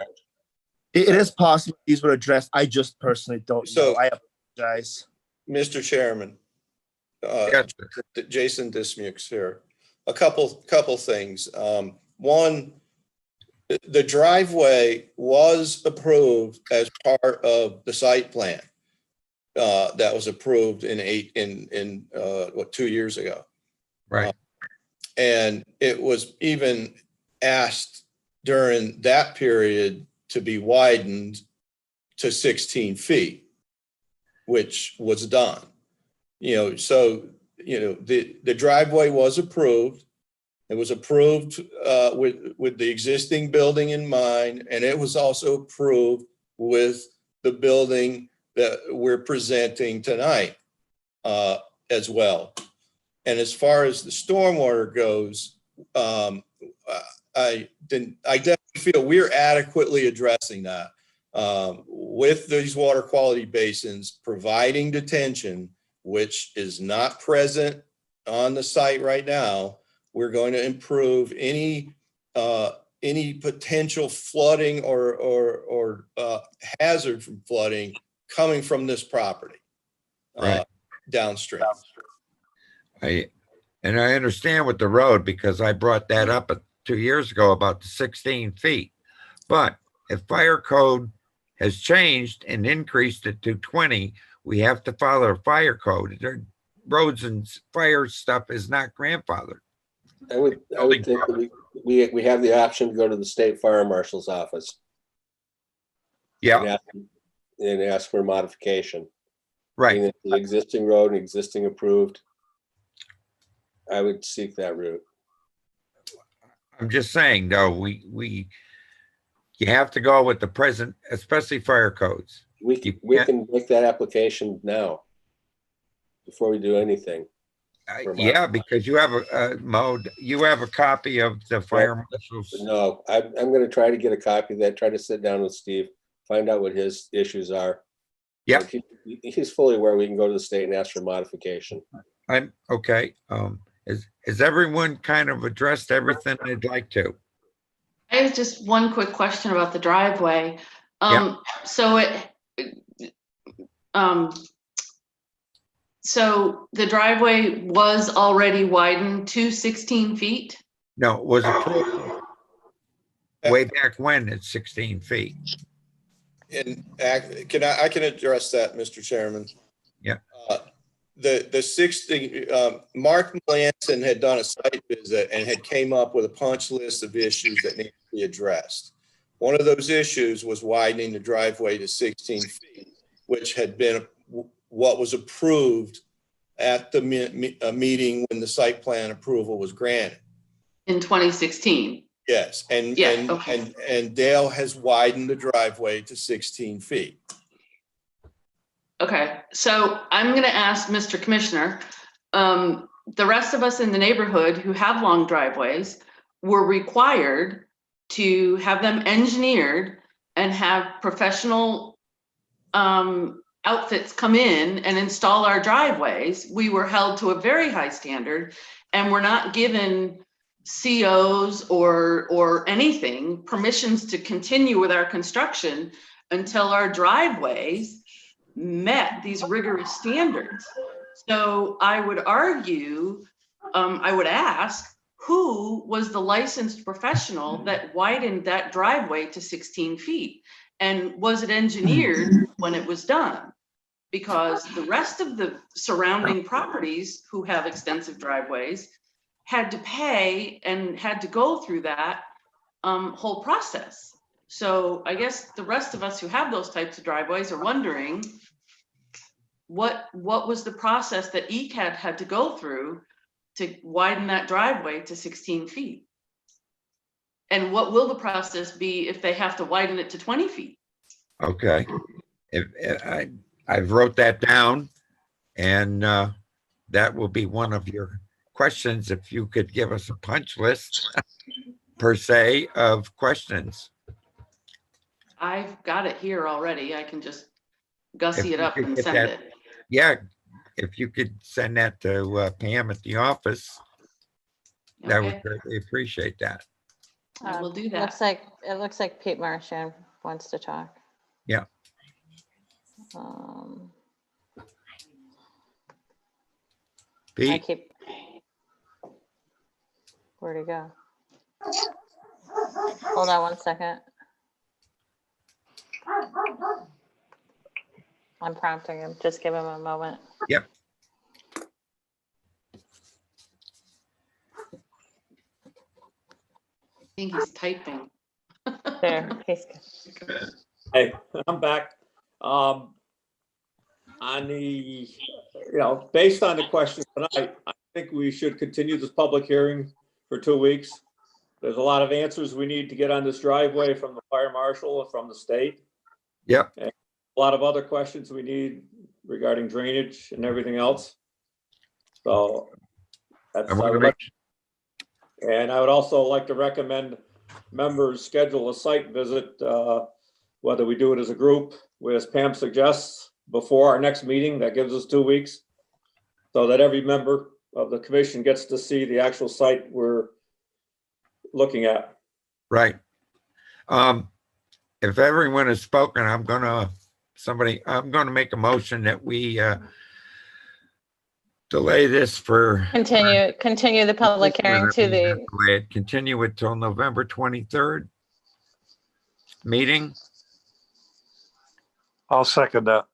[SPEAKER 16] It is possible these were addressed. I just personally don't
[SPEAKER 7] So-
[SPEAKER 16] know. I apologize.
[SPEAKER 7] Mr. Chairman,
[SPEAKER 3] Yes,
[SPEAKER 7] Jason Dismukes here. A couple things. One, the driveway was approved as part of the site plan that was approved in 2 years ago.
[SPEAKER 3] right.
[SPEAKER 7] And it was even asked during that period to be widened to 16 feet, which was done. So the driveway was approved. It was approved with the existing building in mind, and it was also approved with the building that we're presenting tonight as well. And as far as the stormwater goes, I definitely feel we're adequately addressing that with these water quality basins, providing detention, which is not present on the site right now. We're going to improve any potential flooding or hazard from flooding coming from this property
[SPEAKER 3] Right.
[SPEAKER 7] downstream.
[SPEAKER 3] I understand with the road because I brought that up 2 years ago about the 16 feet. But if fire code has changed and increased it to 20, we have to follow the fire code. Roads and fire stuff is not grandfathered.
[SPEAKER 8] I would think that we have the option to go to the state fire marshal's office.
[SPEAKER 3] Yeah.
[SPEAKER 8] And ask for a modification.
[SPEAKER 3] Right.
[SPEAKER 8] Being the existing road and existing approved. I would seek that route.
[SPEAKER 3] I'm just saying though, you have to go with the present, especially fire codes.
[SPEAKER 8] We can make that application now before we do anything.
[SPEAKER 3] Yeah, because you have you have a copy of the fire marshal's.
[SPEAKER 8] No, I'm going to try to get a copy of that, try to sit down with Steve, find out what his issues are.
[SPEAKER 3] Yeah.
[SPEAKER 8] He's fully aware we can go to the state and ask for modification.
[SPEAKER 3] I'm okay. Has everyone kind of addressed everything they'd like to?
[SPEAKER 12] I have just one quick question about the driveway. So the driveway was already widened to 16 feet?
[SPEAKER 3] No, it was approved way back when at 16 feet.
[SPEAKER 7] And I can address that, Mr. Chairman.
[SPEAKER 3] Yeah.
[SPEAKER 7] The 16, Mark Melanson had done a site visit and had came up with a punch list of issues that need to be addressed. One of those issues was widening the driveway to 16 feet, which had been what was approved at the meeting when the site plan approval was granted.
[SPEAKER 12] In 2016?
[SPEAKER 7] Yes, and Dale has widened the driveway to 16 feet.
[SPEAKER 12] Okay, so I'm going to ask Mr. Commissioner, the rest of us in the neighborhood who have long driveways were required to have them engineered and have professional outfits come in and install our driveways. We were held to a very high standard and we're not given COs or anything, permissions to continue with our construction until our driveways met these rigorous standards. So I would argue, I would ask, who was the licensed professional that widened that driveway to 16 feet? And was it engineered when it was done? Because the rest of the surrounding properties who have extensive driveways had to pay and had to go through that whole process. So I guess the rest of us who have those types of driveways are wondering what was the process that ECAD had to go through to widen that driveway to 16 feet? And what will the process be if they have to widen it to 20 feet?
[SPEAKER 3] Okay. I wrote that down, and that will be one of your questions. If you could give us a punch list per se of questions.
[SPEAKER 12] I've got it here already. I can just gussy
[SPEAKER 3] If
[SPEAKER 12] it
[SPEAKER 3] you
[SPEAKER 12] up
[SPEAKER 3] could
[SPEAKER 12] and
[SPEAKER 3] get
[SPEAKER 12] send
[SPEAKER 3] that-
[SPEAKER 12] it.
[SPEAKER 3] Yeah, if you could send that to Pam at the office, that would
[SPEAKER 12] Okay.
[SPEAKER 3] greatly appreciate that.
[SPEAKER 12] I will do that.
[SPEAKER 2] Looks like Pete Marshall wants to talk.
[SPEAKER 3] Yeah.
[SPEAKER 2] I
[SPEAKER 3] Pete,
[SPEAKER 2] keep. Where'd he go? Hold on one second. I'm prompting him. Just give him a moment.
[SPEAKER 3] Yep.
[SPEAKER 12] I think he's typing.
[SPEAKER 2] There, he's
[SPEAKER 1] Hey, I'm back. On the, based on the question tonight, I think we should continue this public hearing for 2 weeks. There's a lot of answers we need to get on this driveway from the fire marshal and from the state.
[SPEAKER 3] Yep.
[SPEAKER 1] And a lot of other questions we need regarding drainage and everything else. So that's,
[SPEAKER 3] I would
[SPEAKER 1] also like to recommend members schedule a site visit, whether we do it as a group, as Pam suggests, before our next meeting. That gives us 2 weeks, so that every member of the commission gets to see the actual site we're looking at.
[SPEAKER 3] right. If everyone has spoken, I'm gonna make a motion that we delay this for
[SPEAKER 2] continue the public hearing to the.
[SPEAKER 3] Continue it till November 23rd meeting.
[SPEAKER 6] I'll second that.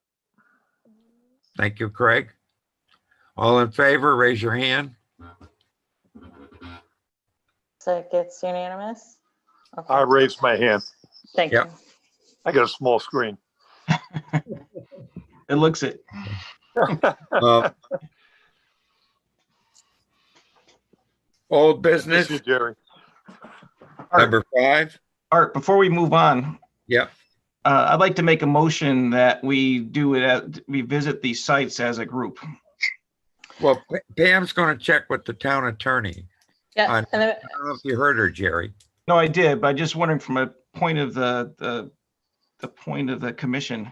[SPEAKER 3] Thank you, Craig. All in favor, raise your hand.
[SPEAKER 2] So it gets unanimous. Okay.
[SPEAKER 6] I raised my hand.
[SPEAKER 2] Thank you.
[SPEAKER 6] I got a small screen.
[SPEAKER 10] It looks it.
[SPEAKER 3] Old business.
[SPEAKER 6] Thank you, Jerry.
[SPEAKER 3] Number 5.
[SPEAKER 10] Art, before we move on.
[SPEAKER 3] Yep.
[SPEAKER 10] I'd like to make a motion that we visit these sites as a group.
[SPEAKER 3] Well, Pam's going to check with the town attorney.
[SPEAKER 2] Yeah.
[SPEAKER 3] I don't know if you heard her, Jerry.
[SPEAKER 10] No, I did, but I'm just wondering from a point of the point of the commission,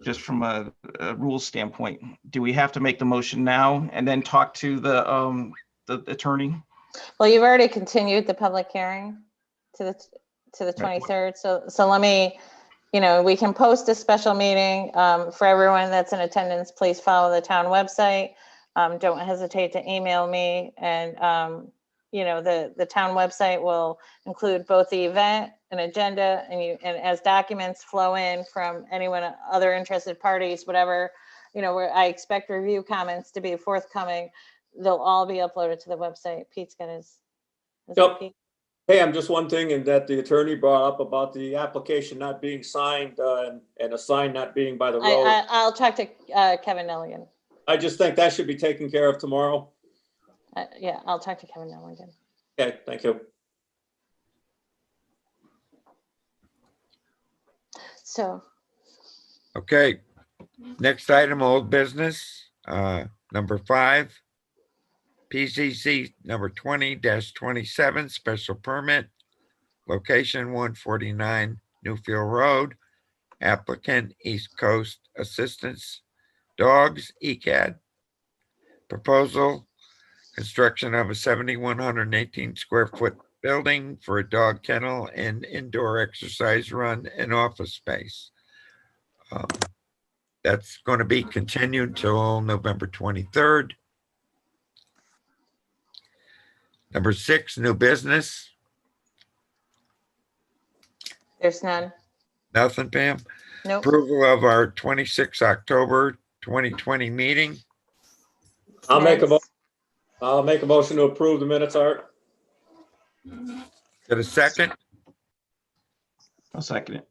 [SPEAKER 10] just from a rules standpoint, do we have to make the motion now and then talk to the attorney?
[SPEAKER 2] Well, you've already continued the public hearing to the 23rd. So let me, we can post a special meeting for everyone that's in attendance. Please follow the town website. Don't hesitate to email me, and the town website will include both the event, an agenda, and as documents flow in from anyone, other interested parties, whatever, where I expect review comments to be forthcoming, they'll all be uploaded to the website. Pete's got his.
[SPEAKER 1] Yep. Pam, just one thing, and that the attorney brought up about the application not being signed and a sign not being by the road.
[SPEAKER 2] I'll talk to Kevin Nelligan.
[SPEAKER 1] I just think that should be taken care of tomorrow.
[SPEAKER 2] Yeah, I'll talk to Kevin Nelligan.
[SPEAKER 1] Okay, thank you.
[SPEAKER 2] So.
[SPEAKER 3] Okay, next item, old business, number 5. PCC number 20-27, special permit, location 149 Newfield Road, applicant East Coast Assistance Dogs, ECAD. Proposal, construction of a 7,118 square foot building for a dog kennel and indoor exercise run and office space. That's going to be continued till November 23rd. Number 6, new business.
[SPEAKER 2] There's none.
[SPEAKER 3] Nothing, Pam?
[SPEAKER 2] Nope.
[SPEAKER 3] Approval of our 26 October 2020 meeting.
[SPEAKER 1] I'll make a motion to approve the minutes, Art.
[SPEAKER 3] Get a second?
[SPEAKER 10] I'll second it.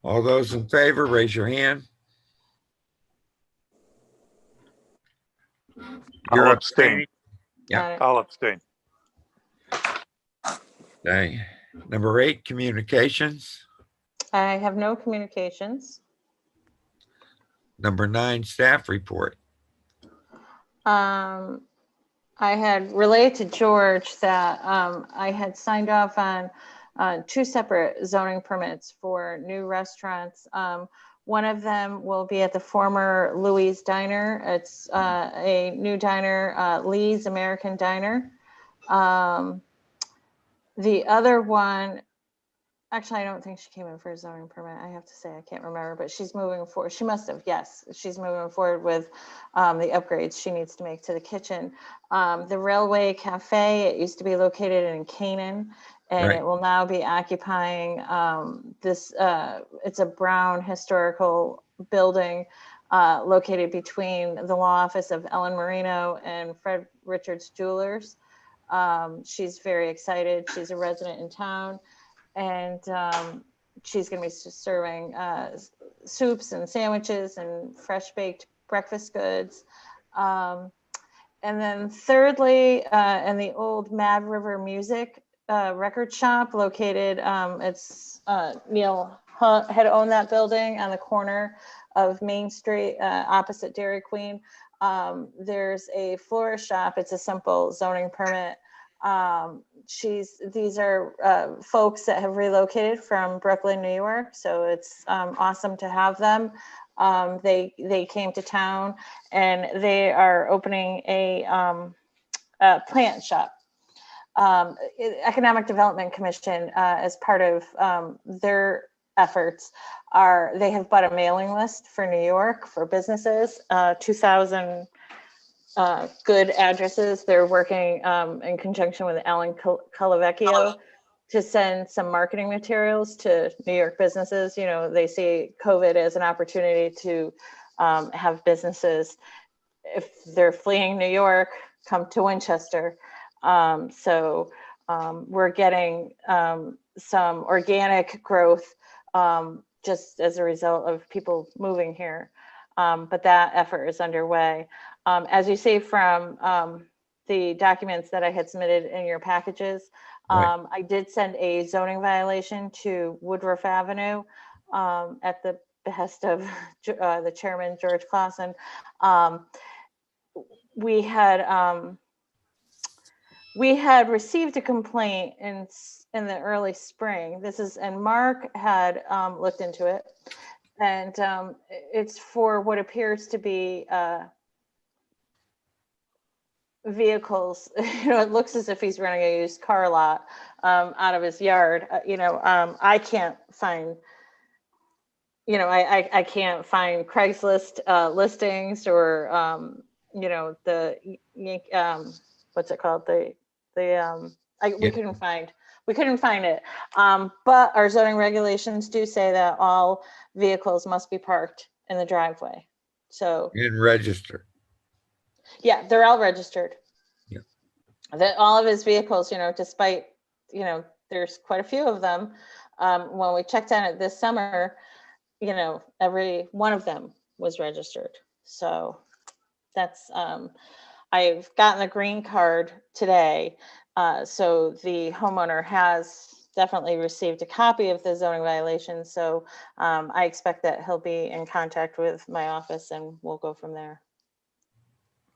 [SPEAKER 3] All those in favor, raise your hand. You're
[SPEAKER 6] I'll abstain.
[SPEAKER 3] Yeah.
[SPEAKER 6] I'll abstain.
[SPEAKER 3] Okay. Number 8, communications.
[SPEAKER 2] I have no communications.
[SPEAKER 3] Number 9, staff report.
[SPEAKER 2] I had relayed to George that I had signed off on 2 separate zoning permits for new restaurants. One of them will be at the former Louis Diner. It's a new diner, Lee's American Diner. The other one, actually, I don't think she came in for a zoning permit. I have to say, I can't remember, but she's moving forward. She must have, yes, she's moving forward with the upgrades she needs to make to the kitchen. The Railway Cafe, it used to be located in Canaan, and it will now be occupying this, it's a brown historical building located between the law office of Ellen Marino and Fred Richards Jewelers. She's very excited. She's a resident in town. And she's going to be serving soups and sandwiches and fresh baked breakfast goods. And then thirdly, in the old Mad River Music record shop located, Neil had owned that building on the corner of Main Street opposite Dairy Queen. There's a florist shop. It's a simple zoning permit. These are folks that have relocated from Brooklyn, New York. So it's awesome to have them. They came to town and they are opening a plant shop. Economic Development Commission, as part of their efforts, they have bought a mailing list for New York for businesses, 2,000 good addresses. They're working in conjunction with Alan Colavecchio to send some marketing materials to New York businesses. You know, they see COVID as an opportunity to have businesses, if they're fleeing New York, come to Winchester. So we're getting some organic growth just as a result of people moving here. But that effort is underway. As you see from the documents that I had submitted in your packages, I did send a zoning violation to Woodruff Avenue at the behest of the chairman, George Clausen. We had received a complaint in the early spring. And Mark had looked into it, and it's for what appears to be vehicles. You know, it looks as if he's running a used car lot out of his yard. I can't find, I can't find Craigslist listings or what's it called? We couldn't find it. But our zoning regulations do say that all vehicles must be parked in the driveway. So
[SPEAKER 3] And registered.
[SPEAKER 2] yeah, they're all registered.
[SPEAKER 3] Yeah.
[SPEAKER 2] That all of his vehicles, despite, there's quite a few of them. When we checked on it this summer, every one of them was registered. So that's, I've gotten the green card today. So the homeowner has definitely received a copy of the zoning violation. So I expect that he'll be in contact with my office and we'll go from there.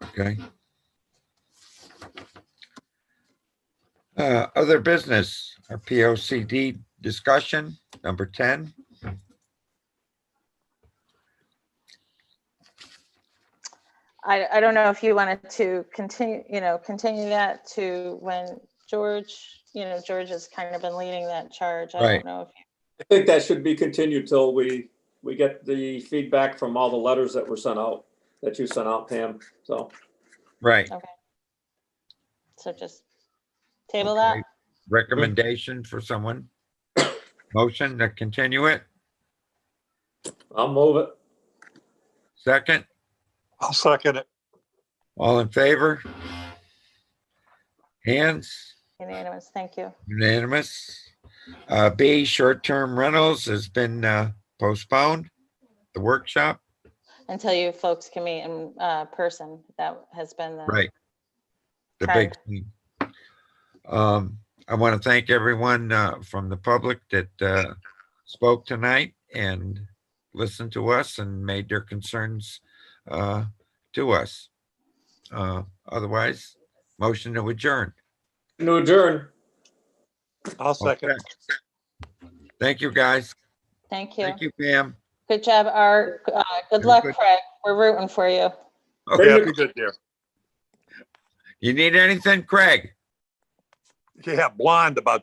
[SPEAKER 3] Okay. Other business, our POCD discussion, number 10.
[SPEAKER 2] I don't know if you wanted to continue that to when George has kind of been leading that charge. I don't know if
[SPEAKER 1] I think that should be continued till we get the feedback from all the letters that were sent out, that you sent out, Pam. So.
[SPEAKER 3] Right.
[SPEAKER 2] Okay. So just table that.
[SPEAKER 3] Recommendation for someone. Motion to continue it.
[SPEAKER 1] I'll move it.
[SPEAKER 3] Second.
[SPEAKER 6] I'll second it.
[SPEAKER 3] All in favor? Hands?
[SPEAKER 2] Unanimous. Thank you.
[SPEAKER 3] Unanimous. B, short-term rentals has been postponed, the workshop.
[SPEAKER 2] Until you folks can meet in person. That has been the
[SPEAKER 3] Right. The big thing. I want to thank everyone from the public that spoke tonight and listened to us and made their concerns to us. Otherwise, motion to adjourn.
[SPEAKER 1] To adjourn.
[SPEAKER 6] I'll second.
[SPEAKER 3] Okay. Thank you, guys.
[SPEAKER 2] Thank you.
[SPEAKER 3] Thank you, Pam.
[SPEAKER 2] Good job, Art. Good
[SPEAKER 3] Very
[SPEAKER 2] luck,
[SPEAKER 3] good.
[SPEAKER 2] Craig. We're rooting for you.
[SPEAKER 6] Yeah, be good there.
[SPEAKER 3] You need anything, Craig?
[SPEAKER 6] Yeah, blonde about